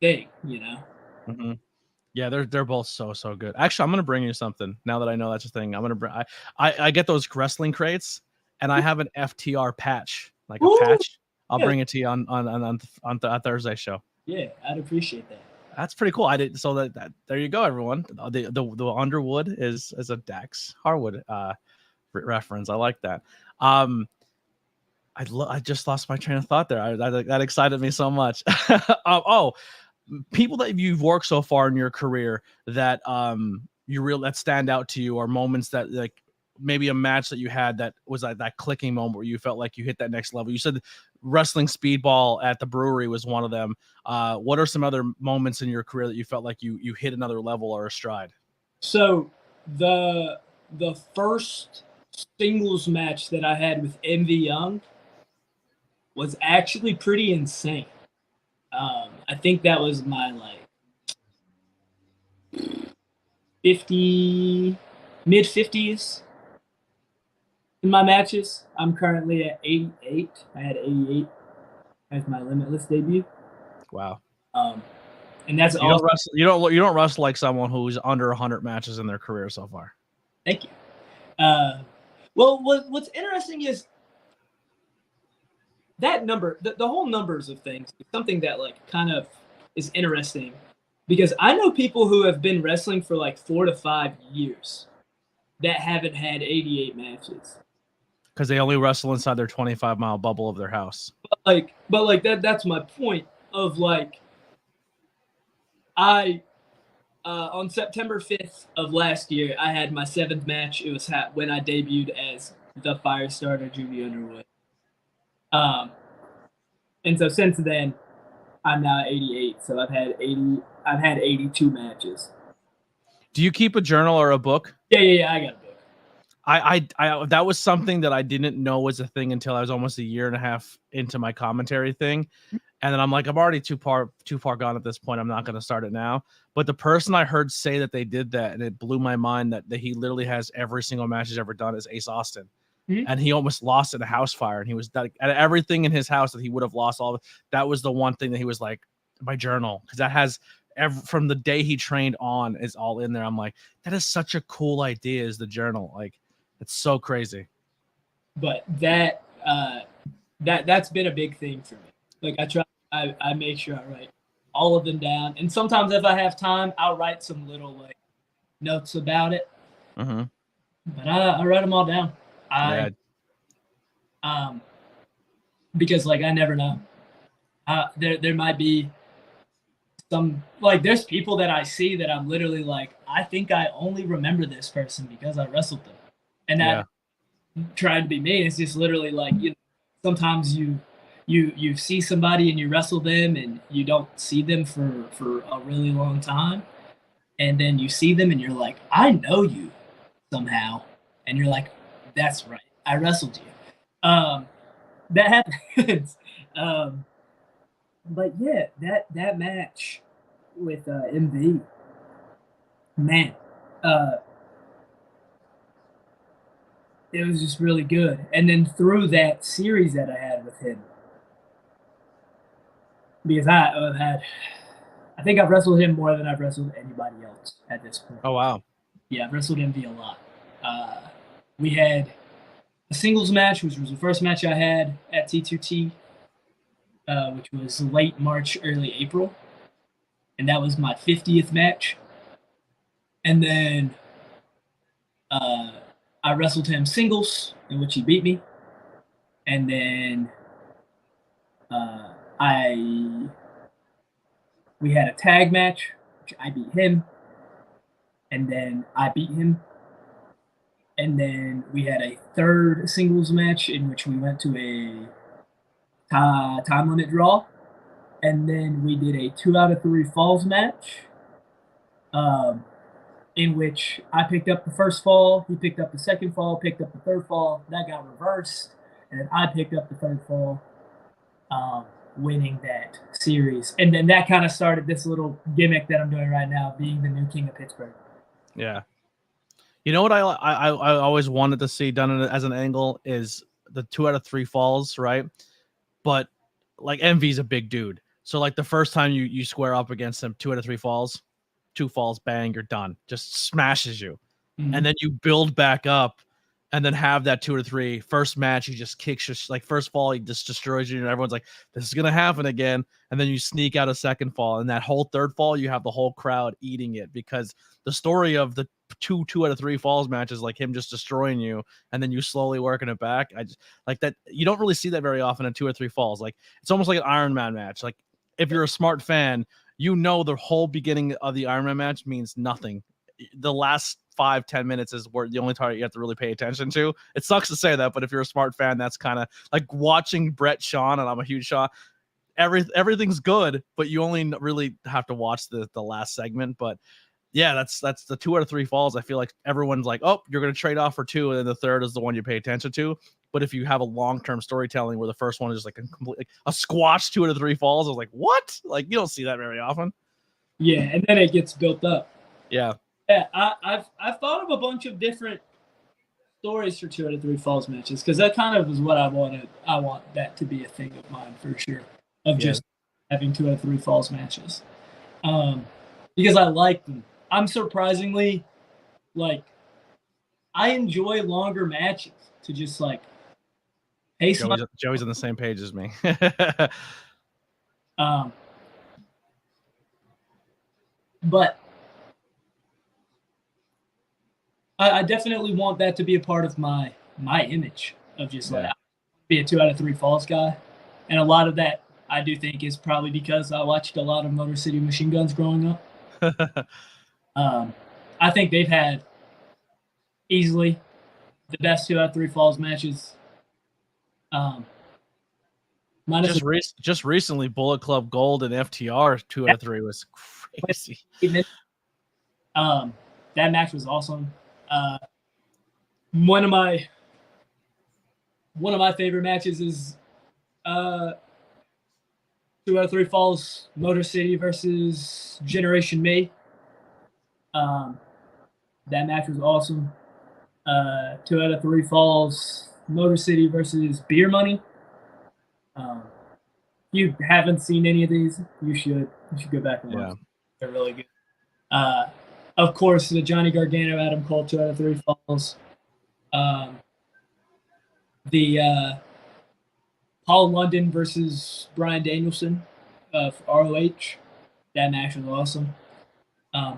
[SPEAKER 2] thing, you know.
[SPEAKER 1] Mm-hmm. Yeah, they're both so good. Actually, I'm gonna bring you something now that I know that's a thing. I'm gonna bring. I get those wrestling crates, and I have an FTR patch, like a patch. I'll bring it to you on Thursday show.
[SPEAKER 2] Yeah, I'd appreciate that.
[SPEAKER 1] That's pretty cool. I did so that there you go, everyone. The Underwood is a Dax Harwood reference. I like that. I just lost my train of thought there. That excited me so much. People that you've worked so far in your career that that stand out to you, or moments that, like, maybe a match that you had that was like that clicking moment where you felt like you hit that next level. You said wrestling Speedball at the brewery was one of them. What are some other moments in your career that you felt like you hit another level or a stride?
[SPEAKER 2] So the first singles match that I had with MV Young was actually pretty insane. I think that was my mid 50s in my matches. I'm currently at 88. I had 88 as my Limitless debut.
[SPEAKER 1] Wow.
[SPEAKER 2] And that's
[SPEAKER 1] you don't wrestle like someone who's under 100 matches in their career so far.
[SPEAKER 2] Thank you. Well, what's interesting is that number, the whole numbers of things is something that like kind of is interesting, because I know people who have been wrestling for like 4 to 5 years that haven't had 88 matches.
[SPEAKER 1] because they only wrestle inside their 25-mile bubble of their house.
[SPEAKER 2] But that's my point of like, on September 5th of last year, I had my 7th match. It was when I debuted as the Firestarter Juni Underwood. And so since then, I'm now at 88. So I've had 82 matches.
[SPEAKER 1] Do you keep a journal or a book?
[SPEAKER 2] Yeah. I got a book.
[SPEAKER 1] I that was something that I didn't know was a thing until I was almost a year and a half into my commentary thing. And then I'm like, I'm already too far gone at this point. I'm not going to start it now. But the person I heard say that they did that, and it blew my mind that he literally has every single match he's ever done is Ace Austin. Mm-hmm. And he almost lost in a house fire. And he was at everything in his house that he would have lost all. That was the one thing that he was like, my journal, because that has from the day he trained on is all in there. I'm like, that is such a cool idea, is the journal. Like, it's so crazy.
[SPEAKER 2] But that's been a big thing for me. Like I make sure I write all of them down, and sometimes if I have time, I'll write some little like notes about it.
[SPEAKER 1] Mm-hmm.
[SPEAKER 2] But I write them all down. Because like I never know. There might be some, like, there's people that I see that I'm literally like, I think I only remember this person because I wrestled them, and that trying to be me. It's just literally like, sometimes you see somebody and you wrestle them and you don't see them for a really long time, and then you see them and you're like, I know you somehow, and you're like, that's right, I wrestled you. That happens. But yeah, that match with MV, man, it was just really good. And then through that series that I had with him, because I think I've wrestled him more than I've wrestled anybody else at this point.
[SPEAKER 1] Oh, wow.
[SPEAKER 2] Yeah, I've wrestled MV a lot. We had a singles match, which was the first match I had at T2T, which was late March, early April. And that was my 50th match. And then I wrestled him singles, in which he beat me. And then we had a tag match, which I beat him. And then I beat him. And then we had a third singles match in which we went to a time limit draw. And then we did a 2 out of 3 falls match, in which I picked up the first fall, he picked up the second fall, picked up the third fall. That got reversed, and then I picked up the third fall, winning that series. And then that kind of started this little gimmick that I'm doing right now, being the new king of Pittsburgh.
[SPEAKER 1] Yeah. You know what I always wanted to see done as an angle is the 2 out of 3 falls, right? But like MV's a big dude. So like the first time you square up against him, 2 out of 3 falls, 2 falls, bang, you're done. Just smashes you. Mm-hmm. And then you build back up and then have that 2 or 3. First match, he just kicks you, like first fall, he just destroys you, and everyone's like, this is gonna happen again. And then you sneak out a second fall, and that whole third fall, you have the whole crowd eating it, because the story of the 2 out of 3 falls matches, like him just destroying you and then you slowly working it back. I just like that. You don't really see that very often in 2 or 3 falls. Like it's almost like an Iron Man match. Like if you're a smart fan, the whole beginning of the Iron Man match means nothing. The last 5-10 minutes is where the only target you have to really pay attention to. It sucks to say that, but if you're a smart fan, that's kind of like watching Brett Shawn, and I'm a huge Shawn. Everything's good, but you only really have to watch the last segment. But yeah, that's the 2 out of 3 falls. I feel like everyone's like, oh, you're going to trade off for 2, and then the third is the one you pay attention to. But if you have a long-term storytelling where the first one is like a squash 2 out of 3 falls, I was like, what? Like, you don't see that very often.
[SPEAKER 2] Yeah, and then it gets built up.
[SPEAKER 1] Yeah.
[SPEAKER 2] Yeah, I've thought of a bunch of different stories for 2 out of 3 falls matches, because that kind of is what I wanted. I want that to be a thing of mine for sure, of just having 2 out of 3 falls matches, because I like them. I'm surprisingly, like, I enjoy longer matches to just like pace.
[SPEAKER 1] Joey's on the same page as me.
[SPEAKER 2] But I definitely want that to be a part of my image. of just like be a 2 out of 3 falls guy. And a lot of that I do think is probably because I watched a lot of Motor City Machine Guns growing up. I think they've had easily the best 2 out of 3 falls matches.
[SPEAKER 1] Just recently, Bullet Club Gold and FTR 2 out of 3 was crazy.
[SPEAKER 2] That match was awesome. One of my favorite matches is 2 out of 3 falls Motor City versus Generation Me. That match was awesome. 2 out of 3 falls Motor City versus Beer Money. If you haven't seen any of these, you should go back and watch. They're really good. Of course, the Johnny Gargano, Adam Cole 2 out of 3 falls. The Paul London versus Bryan Danielson of ROH. That match was awesome.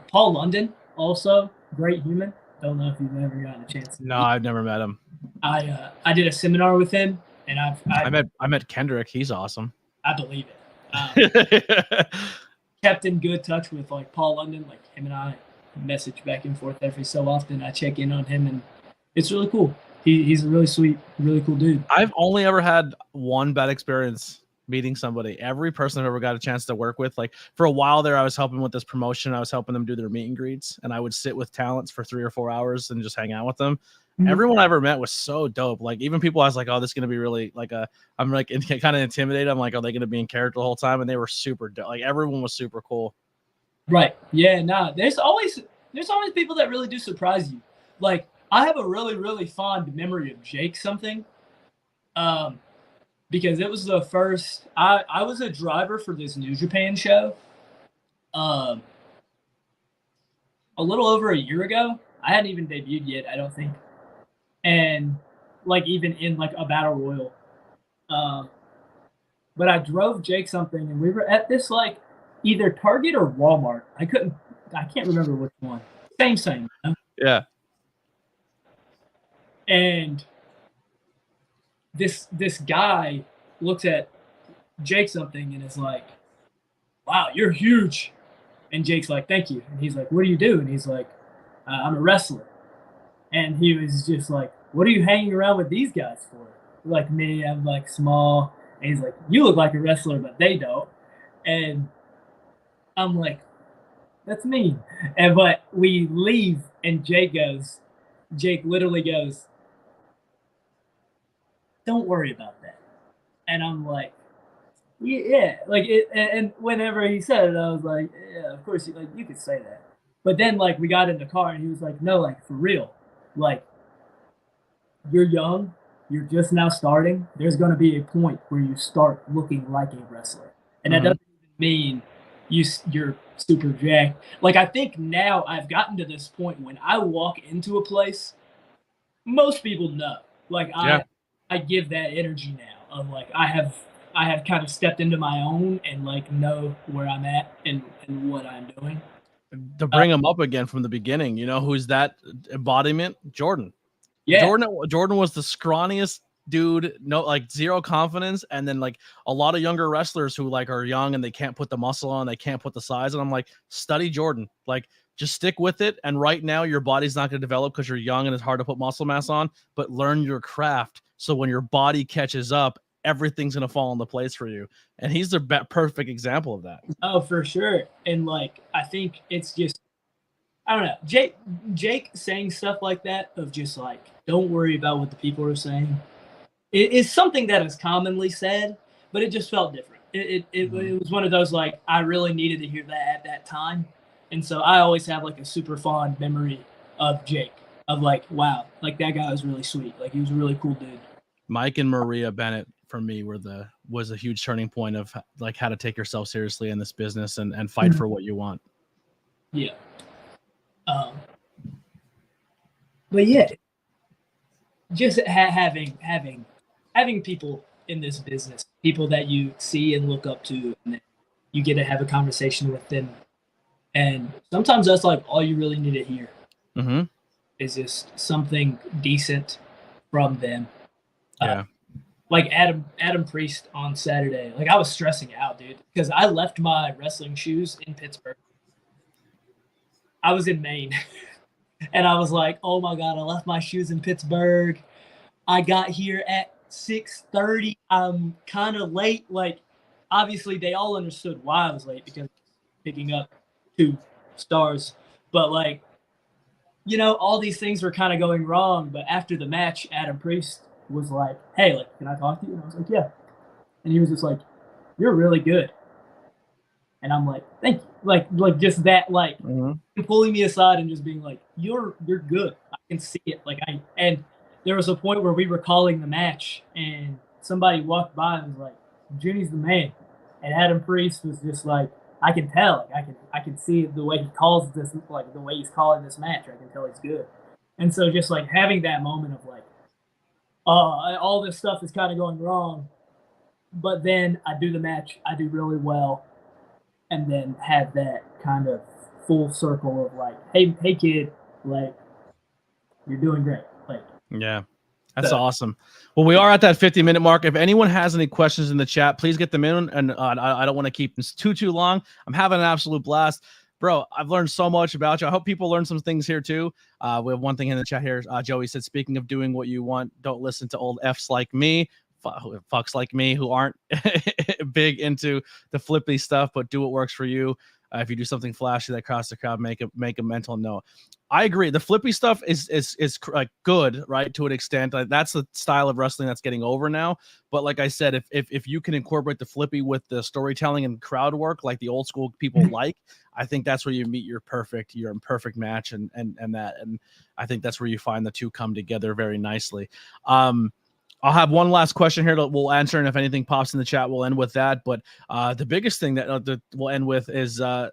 [SPEAKER 2] Paul London, also great human. Don't know if you've ever gotten a chance.
[SPEAKER 1] No, I've never met him.
[SPEAKER 2] I did a seminar with him, and
[SPEAKER 1] I met Kendrick. He's awesome.
[SPEAKER 2] I believe it. Kept in good touch with like Paul London. Like him and I message back and forth every so often. I check in on him, and it's really cool. He's a really sweet, really cool dude.
[SPEAKER 1] I've only ever had one bad experience meeting somebody. Every person I've ever got a chance to work with, like for a while there, I was helping with this promotion. I was helping them do their meet and greets, and I would sit with talents for 3 or 4 hours and just hang out with them. Mm-hmm. Everyone I ever met was so dope. Like even people I was like, oh, this is gonna be really like I'm like kind of intimidated. I'm like, are they gonna be in character the whole time? And they were super dope. Like everyone was super cool.
[SPEAKER 2] Right. Yeah. Nah. There's always people that really do surprise you. Like I have a really, really fond memory of Jake something. Because it was the first I was a driver for this New Japan show a little over a year ago. I hadn't even debuted yet, I don't think. And like even in like a battle royal. But I drove Jake something and we were at this like either Target or Walmart. I can't remember which one. Same. You know?
[SPEAKER 1] Yeah.
[SPEAKER 2] And this guy looks at Jake something and is like, wow, you're huge. And Jake's like, thank you. And he's like, what do you do? And he's like, I'm a wrestler. And he was just like, what are you hanging around with these guys for? Like me, I'm like small. And he's like, you look like a wrestler, but they don't. And I'm like, that's mean. But we leave and Jake literally goes, don't worry about that. And I'm like, yeah, like it. And whenever he said it, I was like, yeah, of course, you could say that. But then like we got in the car and he was like, no, like for real, like you're young, you're just now starting. There's going to be a point where you start looking like a wrestler, and that doesn't even mean you're super jacked. Like I think now I've gotten to this point when I walk into a place, most people know. Like I give that energy now of like I have kind of stepped into my own and like know where I'm at and what I'm doing.
[SPEAKER 1] To bring him up again from the beginning, you know who's that embodiment? Jordan.
[SPEAKER 2] Yeah.
[SPEAKER 1] Jordan was the scrawniest dude, no, like zero confidence, and then like a lot of younger wrestlers who like are young and they can't put the muscle on, they can't put the size, and I'm like, study Jordan, like just stick with it. And right now your body's not going to develop because you're young and it's hard to put muscle mass on, but learn your craft so when your body catches up, everything's going to fall into place for you. And he's the perfect example of that.
[SPEAKER 2] Oh, for sure. And like I think it's just, I don't know, Jake saying stuff like that of just like, don't worry about what the people are saying. It is something that is commonly said, but it just felt different. It was one of those like I really needed to hear that at that time. And so I always have like a super fond memory of Jake, of like, wow, like that guy was really sweet. Like he was a really cool dude.
[SPEAKER 1] Mike and Maria Bennett for me was a huge turning point of like how to take yourself seriously in this business and fight for what you want.
[SPEAKER 2] Yeah. But yeah, just having people in this business, people that you see and look up to, and you get to have a conversation with them. And sometimes that's like all you really need to hear is just something decent from them.
[SPEAKER 1] Yeah.
[SPEAKER 2] Like Adam Priest on Saturday. Like, I was stressing out, dude, because I left my wrestling shoes in Pittsburgh. I was in Maine. And I was like, oh my God, I left my shoes in Pittsburgh. I got here at 6:30. I'm kind of late. Like, obviously, they all understood why I was late because picking up 2 stars. But, like, you know, all these things were kind of going wrong. But after the match, Adam Priest was like, hey, like, can I talk to you? And I was like, yeah. And he was just like, you're really good. And I'm like, thank you. Like just that, like, pulling me aside and just being like, you're good. I can see it. And there was a point where we were calling the match and somebody walked by and was like, Juni's the man. And Adam Priest was just like, I can tell. Like, I can see the way he calls this, like the way he's calling this match. I can tell he's good. And so just like having that moment of like, all this stuff is kind of going wrong, but then I do the match, I do really well, and then have that kind of full circle of like, hey kid, like, you're doing great. Like,
[SPEAKER 1] yeah, that's awesome. Well, we are at that 50-minute mark. If anyone has any questions in the chat, please get them in. And I don't want to keep this too long. I'm having an absolute blast. Bro, I've learned so much about you. I hope people learn some things here too. We have one thing in the chat here. Joey said, speaking of doing what you want, don't listen to old Fs like me, fucks like me who aren't big into the flippy stuff, but do what works for you. If you do something flashy that crosses the crowd, make a mental note. I agree. The flippy stuff is like good, right, to an extent. That's the style of wrestling that's getting over now. But like I said, if you can incorporate the flippy with the storytelling and crowd work, like the old school people like, I think that's where you meet your perfect match, and I think that's where you find the two come together very nicely. I'll have one last question here that we'll answer, and if anything pops in the chat, we'll end with that. But the biggest thing that we'll end with is the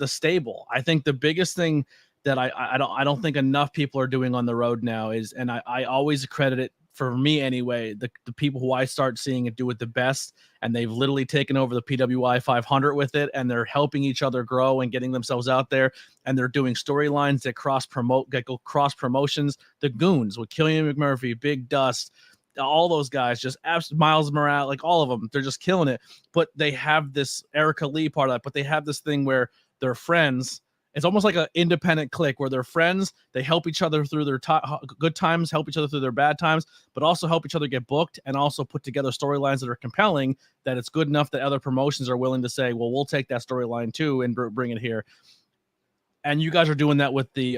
[SPEAKER 1] stable. I think the biggest thing that I don't think enough people are doing on the road now is, and I always credit it, for me anyway, the people who I start seeing it do it the best, and they've literally taken over the PWI 500 with it, and they're helping each other grow and getting themselves out there, and they're doing storylines that go cross promotions. The Goons with Killian McMurphy, Big Dust, all those guys, just Miles Morales, like all of them, they're just killing it. But they have this Erica Lee part of that, but they have this thing where they're friends. It's almost like an independent clique where they're friends. They help each other through their good times, help each other through their bad times, but also help each other get booked and also put together storylines that are compelling, that it's good enough that other promotions are willing to say, well, we'll take that storyline too and bring it here. And you guys are doing that with the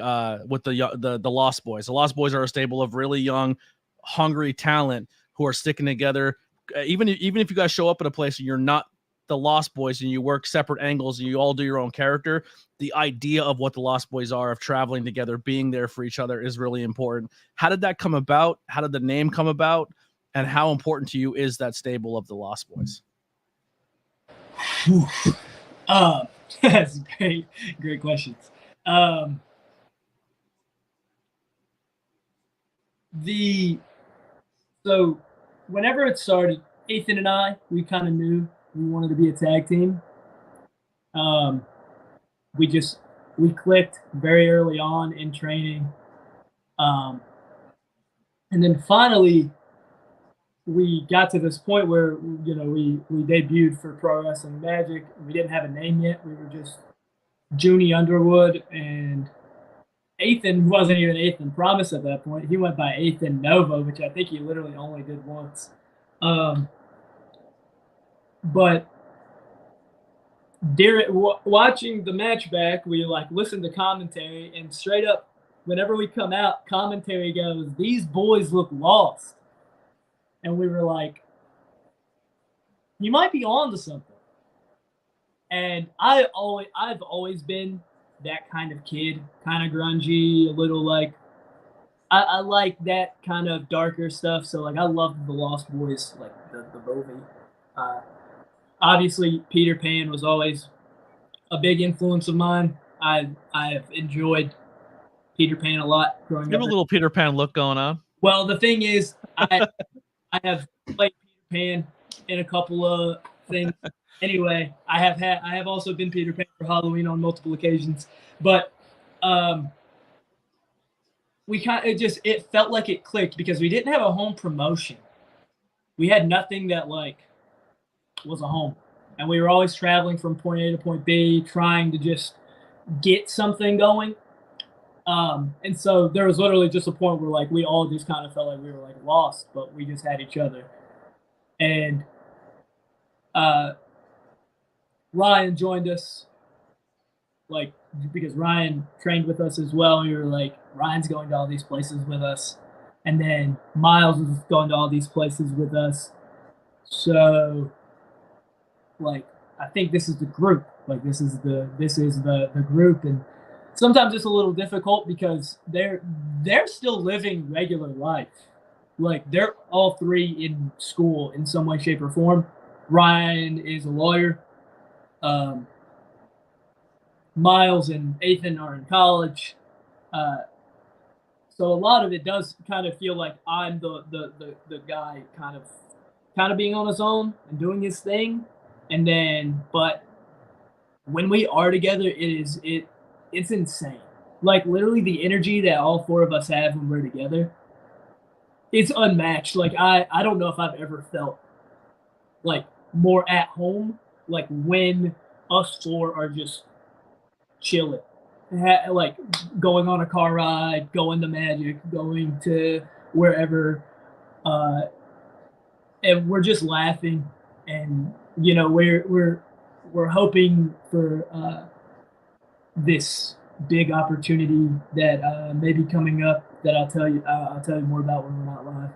[SPEAKER 1] Lost Boys. The Lost Boys are a stable of really young, hungry talent who are sticking together. Even if you guys show up at a place and you're not the Lost Boys and you work separate angles and you all do your own character, the idea of what the Lost Boys are, of traveling together, being there for each other, is really important. How did that come about? How did the name come about? And how important to you is that stable of the Lost Boys?
[SPEAKER 2] That's great questions. So whenever it started, Ethan and I, we kind of knew we wanted to be a tag team. We clicked very early on in training. And then finally we got to this point where, you know, we debuted for Pro Wrestling Magic. We didn't have a name yet. We were just Juni Underwood, and Ethan wasn't even Ethan Promise at that point. He went by Ethan Nova, which I think he literally only did once. But watching the match back, we like listened to commentary, and straight up, whenever we come out, commentary goes, "These boys look lost," and we were like, "You might be on to something." And I've always been that kind of kid, kind of grungy, a little like, I like that kind of darker stuff. So like, I loved the Lost Boys, like the movie. Obviously, Peter Pan was always a big influence of mine. I have enjoyed Peter Pan a lot growing up.
[SPEAKER 1] You have a little Peter Pan look going on.
[SPEAKER 2] Well, the thing is, I have played Peter Pan in a couple of things. Anyway, I have also been Peter Pan for Halloween on multiple occasions. But it felt like it clicked because we didn't have a home promotion. we had nothing that like was a home, and we were always traveling from point A to point B, trying to just get something going. And so there was literally just a point where like we all just kind of felt like we were like lost, but we just had each other. And Ryan joined us, like because Ryan trained with us as well. We were like, Ryan's going to all these places with us, and then Miles was going to all these places with us. So, like, I think this is the group. Like, this is the group, and sometimes it's a little difficult because they're still living regular life. Like, they're all three in school in some way, shape, or form. Ryan is a lawyer. Miles and Ethan are in college. So a lot of it does kind of feel like I'm the guy kind of being on his own and doing his thing. And then, but when we are together, it's insane. Like literally the energy that all four of us have when we're together, it's unmatched. Like I don't know if I've ever felt like more at home, like when us four are just chilling, like going on a car ride, going to Magic, going to wherever, and we're just laughing, and you know we're hoping for this big opportunity that may be coming up that I'll tell you more about when we're not live.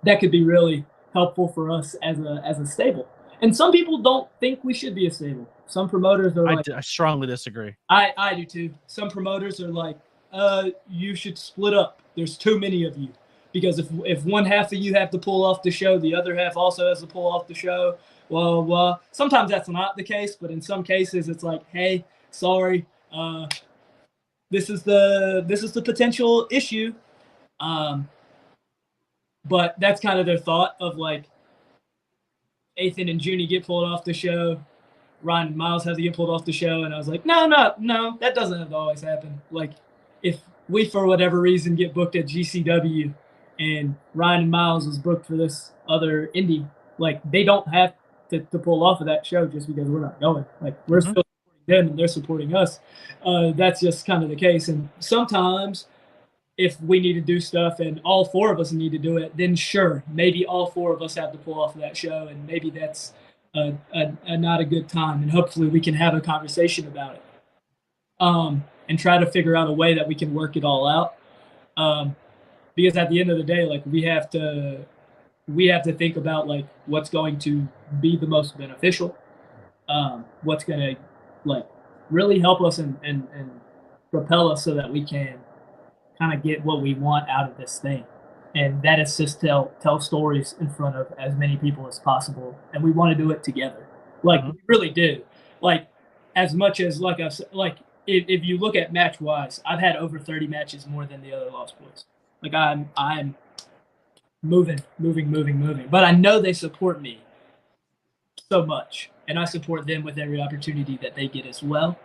[SPEAKER 2] That could be really helpful for us as a stable. And some people don't think we should be a stable. Some promoters are like,
[SPEAKER 1] I strongly disagree.
[SPEAKER 2] I do too. Some promoters are like, you should split up. There's too many of you. Because if one half of you have to pull off the show, the other half also has to pull off the show. Well, sometimes that's not the case, but in some cases it's like, hey, sorry, this is the potential issue. But that's kind of their thought of like, Ethan and Juni get pulled off the show. Ryan and Miles have to get pulled off the show. And I was like, no, that doesn't have to always happen. Like, if we, for whatever reason, get booked at GCW and Ryan and Miles was booked for this other indie, like, they don't have to pull off of that show just because we're not going. Like, we're still supporting them and they're supporting us. That's just kind of the case. And sometimes if we need to do stuff and all four of us need to do it, then sure, maybe all four of us have to pull off of that show, and maybe that's not a good time. And hopefully we can have a conversation about it, and try to figure out a way that we can work it all out. Because at the end of the day, like we have to think about like what's going to be the most beneficial, what's going to like really help us and propel us so that we can kind of get what we want out of this thing, and that is just tell stories in front of as many people as possible, and we want to do it together. Like we really do. Like as much as like I said, like if you look at match wise, I've had over 30 matches more than the other Lost Boys. Like I'm moving, but I know they support me so much, and I support them with every opportunity that they get as well.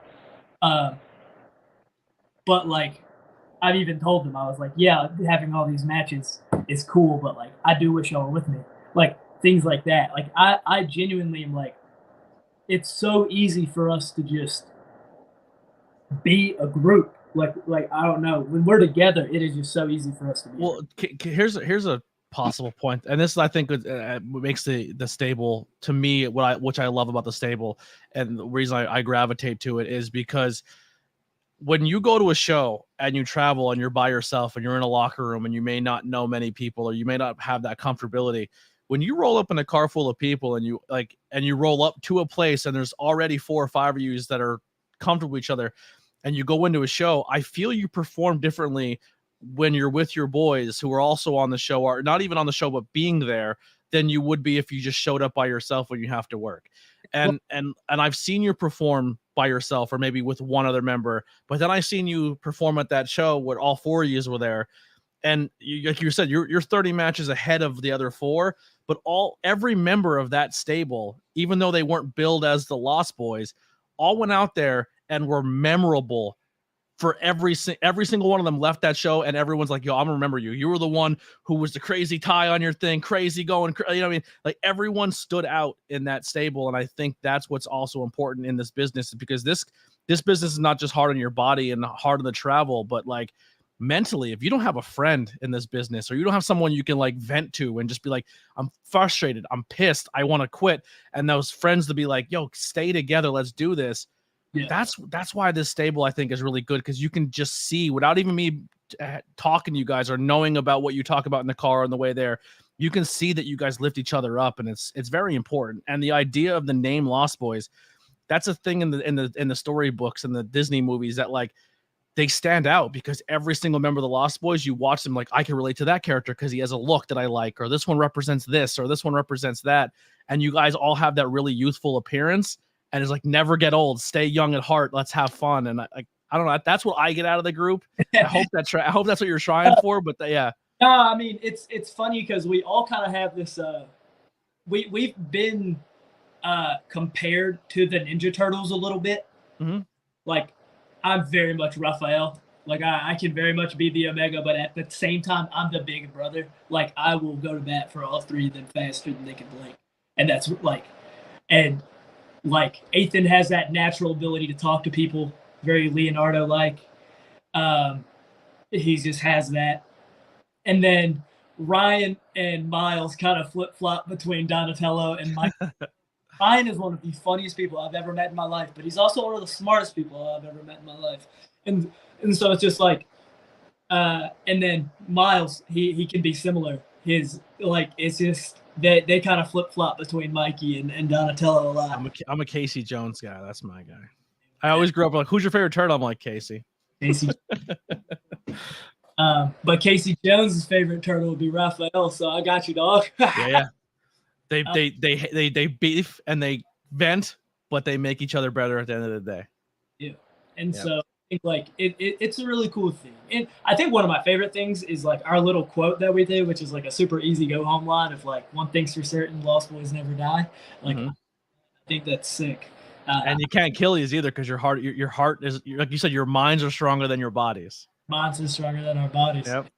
[SPEAKER 2] But like, I've even told them, I was like, yeah, having all these matches is cool, but like, I do wish y'all were with me. Like, things like that. Like, I genuinely am like, it's so easy for us to just be a group. Like I don't know. When we're together, it is just so easy for us to be.
[SPEAKER 1] Well, here's a possible point, and this I think makes the stable to me which I love about the stable, and the reason I gravitate to it is because when you go to a show and you travel and you're by yourself and you're in a locker room and you may not know many people or you may not have that comfortability, when you roll up in a car full of people and you roll up to a place and there's already 4 or 5 of you that are comfortable with each other and you go into a show, I feel you perform differently when you're with your boys who are also on the show, or not even on the show, but being there, than you would be if you just showed up by yourself when you have to work. And I've seen you perform by yourself or maybe with one other member, but then I've seen you perform at that show where all 4 of you were there. And like you said, you're 30 matches ahead of the other 4, but every member of that stable, even though they weren't billed as the Lost Boys, all went out there and were memorable for every single one of them left that show, and everyone's like, yo, I'm gonna remember you. You were the one who was the crazy tie on your thing, crazy going, you know what I mean? Like everyone stood out in that stable. And I think that's what's also important in this business, because this business is not just hard on your body and hard on the travel, but like mentally, if you don't have a friend in this business, or you don't have someone you can like vent to and just be like, I'm frustrated, I'm pissed, I want to quit. And those friends to be like, yo, stay together, let's do this.
[SPEAKER 2] Yeah.
[SPEAKER 1] That's why this stable I think is really good, because you can just see without even me talking to you guys or knowing about what you talk about in the car on the way there, you can see that you guys lift each other up, and it's very important. And the idea of the name Lost Boys, that's a thing in the storybooks and the Disney movies that like they stand out, because every single member of the Lost Boys, you watch them like, I can relate to that character because he has a look that I like, or this one represents this, or this one represents that, and you guys all have that really youthful appearance. And it's like, never get old, stay young at heart, let's have fun. And I don't know, that's what I get out of the group. I hope that's what you're trying for. But yeah,
[SPEAKER 2] no, I mean it's funny because we all kind of have this. We've been compared to the Ninja Turtles a little bit.
[SPEAKER 1] Mm-hmm.
[SPEAKER 2] Like I'm very much Raphael. Like I can very much be the Omega, but at the same time, I'm the big brother. Like I will go to bat for all three of them faster than they can blink, and that's like, and. Like Ethan has that natural ability to talk to people, very Leonardo-like. He just has that. And then Ryan and Miles kind of flip-flop between Donatello and Mike. Ryan is one of the funniest people I've ever met in my life, but he's also one of the smartest people I've ever met in my life. And so it's just like, and then Miles, he can be similar. His like it's just. They kind of flip-flop between Mikey and Donatello a lot.
[SPEAKER 1] I'm a Casey Jones guy. That's my guy. I always grew up like, who's your favorite turtle? I'm like, Casey.
[SPEAKER 2] But Casey Jones's favorite turtle would be Raphael, so I got you, dog.
[SPEAKER 1] Yeah. They beef and they vent, but they make each other better at the end of the day.
[SPEAKER 2] Yeah. And so like it's a really cool thing. And I think one of my favorite things is like our little quote that we do, which is like a super easy go home line of like, one thing's for certain, Lost Boys never die. Like I think that's sick.
[SPEAKER 1] And you can't kill these either, because your heart is, like you said, your minds are stronger than your bodies.
[SPEAKER 2] Minds are stronger than our bodies.
[SPEAKER 1] Yep.
[SPEAKER 2] It's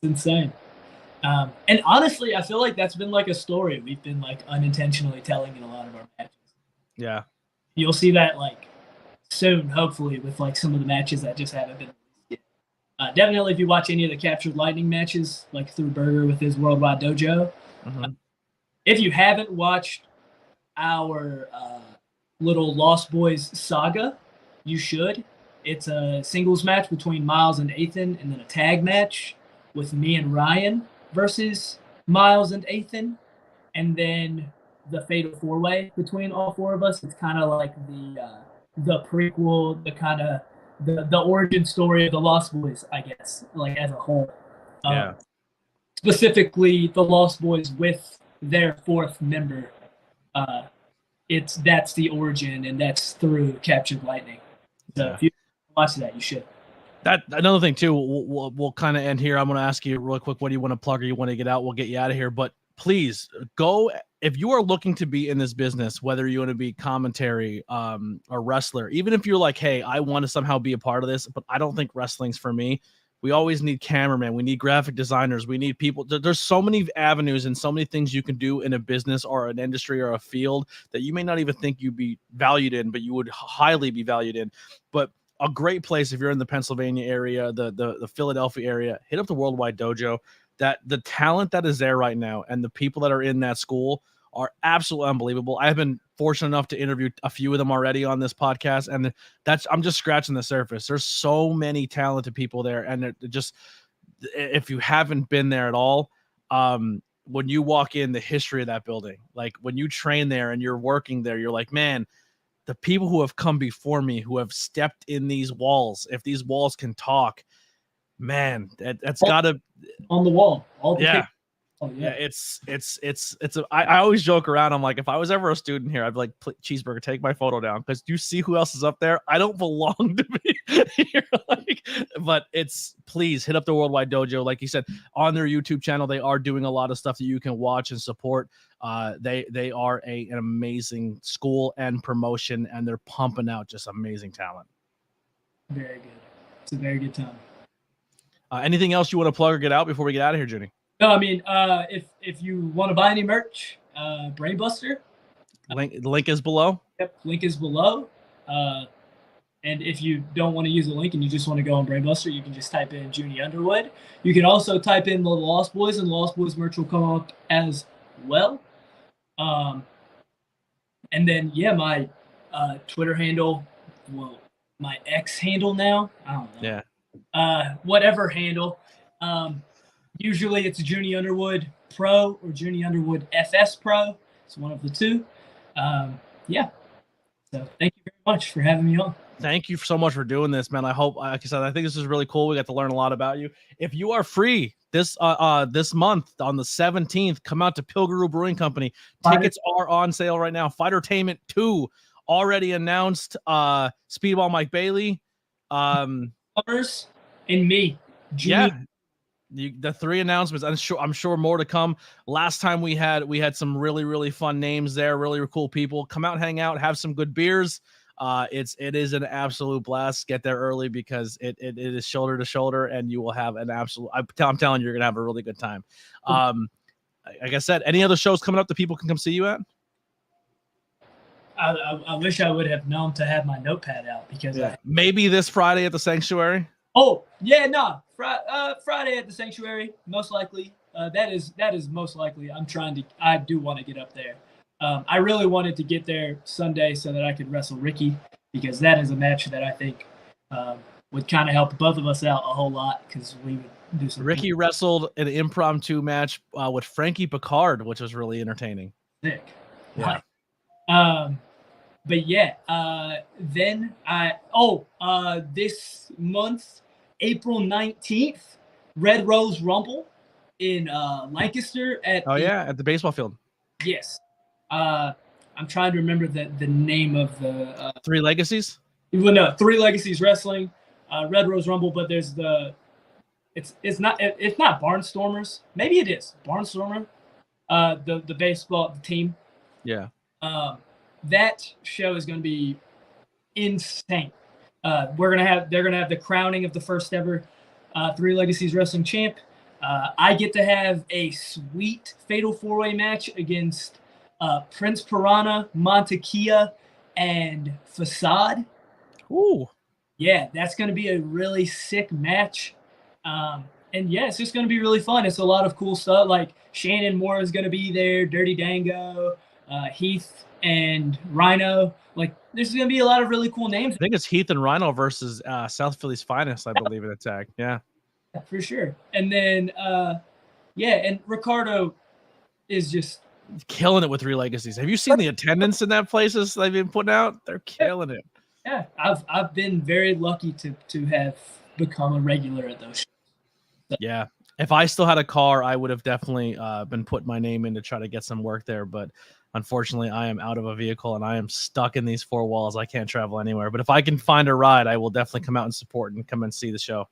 [SPEAKER 2] insane. And honestly, I feel like that's been like a story we've been like unintentionally telling in a lot of our matches.
[SPEAKER 1] Yeah.
[SPEAKER 2] You'll see that like soon, hopefully, with like some of the matches that just haven't been released yet. Definitely, if you watch any of the Captured Lightning matches, like through Burger with his Worldwide Dojo, if you haven't watched our little Lost Boys saga, you should. It's a singles match between Miles and Ethan, and then a tag match with me and Ryan versus Miles and Ethan, and then the Fatal 4-Way between all four of us. It's kind of like the prequel, the kind of the origin story of the Lost Boys, I guess, like as a whole.
[SPEAKER 1] Yeah.
[SPEAKER 2] Specifically, the Lost Boys with their fourth member. That's the origin, and that's through Captured Lightning. So if you watch that, you should.
[SPEAKER 1] That another thing too. We'll kind of end here. I'm going to ask you real quick, what do you want to plug or you want to get out? We'll get you out of here, but please go. If you are looking to be in this business, whether you want to be commentary, a wrestler, even if you're like, hey, I want to somehow be a part of this, but I don't think wrestling's for me. We always need cameramen. We need graphic designers. We need people. There's so many avenues and so many things you can do in a business or an industry or a field that you may not even think you'd be valued in, but you would highly be valued in. But a great place, if you're in the Pennsylvania area, the Philadelphia area, hit up the Worldwide Dojo. That the talent that is there right now and the people that are in that school are absolutely unbelievable. I've been fortunate enough to interview a few of them already on this podcast, and I'm just scratching the surface. There's so many talented people there, and just, if you haven't been there at all, when you walk in, the history of that building, like when you train there and you're working there, you're like, man, the people who have come before me, who have stepped in these walls, if these walls can talk, man, that's gotta
[SPEAKER 2] on the wall.
[SPEAKER 1] Yeah. Oh, yeah. I always joke around. I'm like, if I was ever a student here, I'd be like, Cheeseburger, take my photo down, because do you see who else is up there? I don't belong to be here. But please hit up the Worldwide Dojo. Like you said, on their YouTube channel, they are doing a lot of stuff that you can watch and support. They are an amazing school and promotion, and they're pumping out just amazing talent.
[SPEAKER 2] Very good. It's a very good time.
[SPEAKER 1] Anything else you want to plug or get out before we get out of here, Juni?
[SPEAKER 2] No, I mean, if you want to buy any merch, Brainbuster.
[SPEAKER 1] Link is below.
[SPEAKER 2] Yep, link is below. And if you don't want to use the link and you just want to go on Brainbuster, you can just type in Juni Underwood. You can also type in the Lost Boys, and Lost Boys merch will come up as well. And then, yeah, my Twitter handle, well, my X handle now, I don't know.
[SPEAKER 1] Yeah.
[SPEAKER 2] Whatever handle. Usually it's Juni Underwood Pro or Juni Underwood FS Pro. It's one of the two. Yeah. So thank you very much for having me on.
[SPEAKER 1] Thank you so much for doing this, man. I hope, like I said, I think this is really cool. We got to learn a lot about you. If you are free this month on the 17th, come out to Pilgrim Brewing Company. Tickets are on sale right now. Fightertainment 2 already announced. Speedball Mike Bailey.
[SPEAKER 2] Summers and me.
[SPEAKER 1] Juni. Yeah. The 3 announcements. I'm sure more to come. Last time we had some really, really fun names there, really cool people. Come out, hang out, have some good beers. It is an absolute blast. Get there early because it is shoulder to shoulder, and you will have an absolute. I'm telling you, you're gonna have a really good time. Like I said, any other shows coming up that people can come see you at?
[SPEAKER 2] I wish I would have known to have my notepad out because
[SPEAKER 1] maybe this Friday at the Sanctuary.
[SPEAKER 2] Oh yeah, no, Friday at the Sanctuary, most likely. That is most likely. I do want to get up there. I really wanted to get there Sunday so that I could wrestle Ricky, because that is a match that I think would kind of help both of us out a whole lot, because we would do some.
[SPEAKER 1] Ricky wrestled an impromptu match with Frankie Picard, which was really entertaining.
[SPEAKER 2] Sick.
[SPEAKER 1] Yeah.
[SPEAKER 2] But yeah, then this month, April 19th, Red Rose Rumble in Lancaster at
[SPEAKER 1] the baseball field.
[SPEAKER 2] Yes. I'm trying to remember the name of the
[SPEAKER 1] Three Legacies.
[SPEAKER 2] Well, no, Three Legacies Wrestling, Red Rose Rumble, but there's it's not Barnstormers. Maybe it is Barnstormer. The baseball team.
[SPEAKER 1] Yeah.
[SPEAKER 2] That show is going to be insane. They're gonna have the crowning of the first ever Three Legacies Wrestling champ. I get to have a sweet fatal 4-way match against Prince Piranha, Montekia, and Facade.
[SPEAKER 1] Ooh.
[SPEAKER 2] Yeah, that's going to be a really sick match. And yeah, it's just going to be really fun. It's a lot of cool stuff. Like Shannon Moore is going to be there, Dirty Dango, Heath and Rhino. Like there's going to be a lot of really cool names.
[SPEAKER 1] I think it's Heath and Rhino versus South Philly's Finest, I believe, in a tag. Yeah.
[SPEAKER 2] For sure. And then, and Ricardo is just
[SPEAKER 1] killing it with Three Legacies. Have you seen the attendance in that places they've been putting out? They're killing it.
[SPEAKER 2] Yeah, I've been very lucky to have become a regular at those shows. So.
[SPEAKER 1] Yeah. If I still had a car, I would have definitely been putting my name in to try to get some work there. But unfortunately, I am out of a vehicle and I am stuck in these 4 walls. I can't travel anywhere. But if I can find a ride, I will definitely come out and support and come and see the show.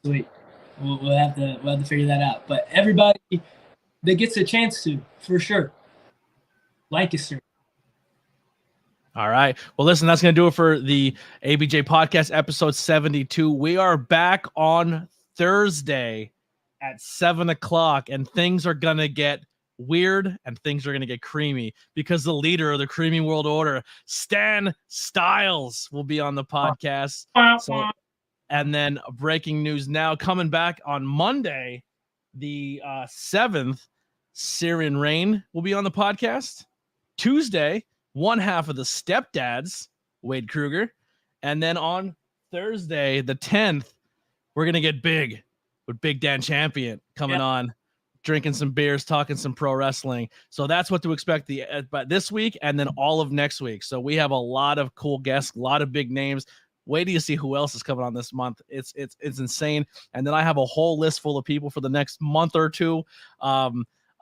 [SPEAKER 2] Sweet. We'll have to figure that out. But everybody that gets a chance to, for sure. Lancaster.
[SPEAKER 1] All right. Well, listen, that's going to do it for the ABJ Podcast, episode 72. We are back on Thursday at 7 o'clock, and things are going to get weird and things are going to get creamy because the leader of the Creamy World Order, Stan Styles, will be on the podcast. So, and then breaking news now, coming back on Monday, the 7th, Syrian Rain will be on the podcast. Tuesday, one half of the Stepdads, Wade Kruger. And then on Thursday, the 10th, we're going to get big with Big Dan Champion coming on, drinking some beers, talking some pro wrestling. So that's what to expect but this week and then all of next week. So we have a lot of cool guests, a lot of big names. Wait till you see who else is coming on this month. It's insane. And then I have a whole list full of people for the next month or two.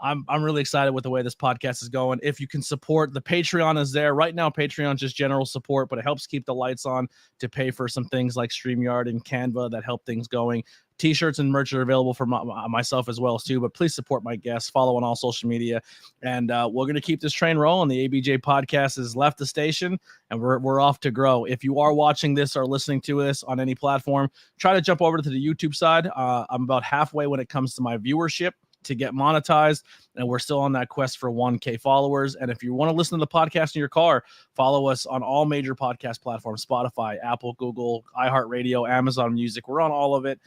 [SPEAKER 1] I'm really excited with the way this podcast is going. If you can support, the Patreon is there right now. Patreon just general support, but it helps keep the lights on to pay for some things like StreamYard and Canva that help things going. T-shirts and merch are available for myself as well too, but please support my guests, follow on all social media, and we're going to keep this train rolling. The ABJ podcast has left the station, and we're off to grow. If you are watching this or listening to this on any platform, try to jump over to the YouTube side. I'm about halfway when it comes to my viewership to get monetized, and we're still on that quest for 1K followers. And if you want to listen to the podcast in your car, follow us on all major podcast platforms: Spotify, Apple, Google, iHeartRadio, Amazon Music. We're on all of it.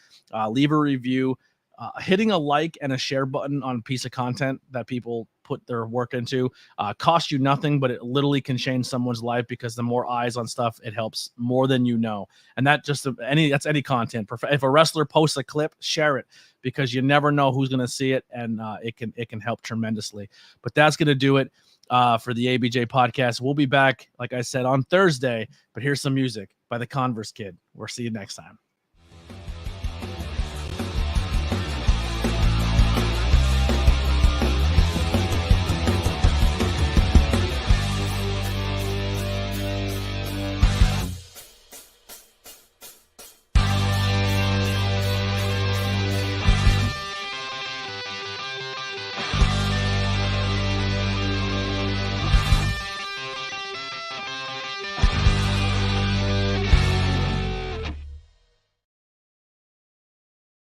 [SPEAKER 1] Leave a review. Hitting a like and a share button on a piece of content that people put their work into costs you nothing, but it literally can change someone's life, because the more eyes on stuff, it helps more than you know. And that's any content. If a wrestler posts a clip, share it, because you never know who's going to see it, and it can help tremendously. But that's going to do it for the ABJ podcast. We'll be back, like I said, on Thursday, but here's some music by the Converse Kid. We'll see you next time.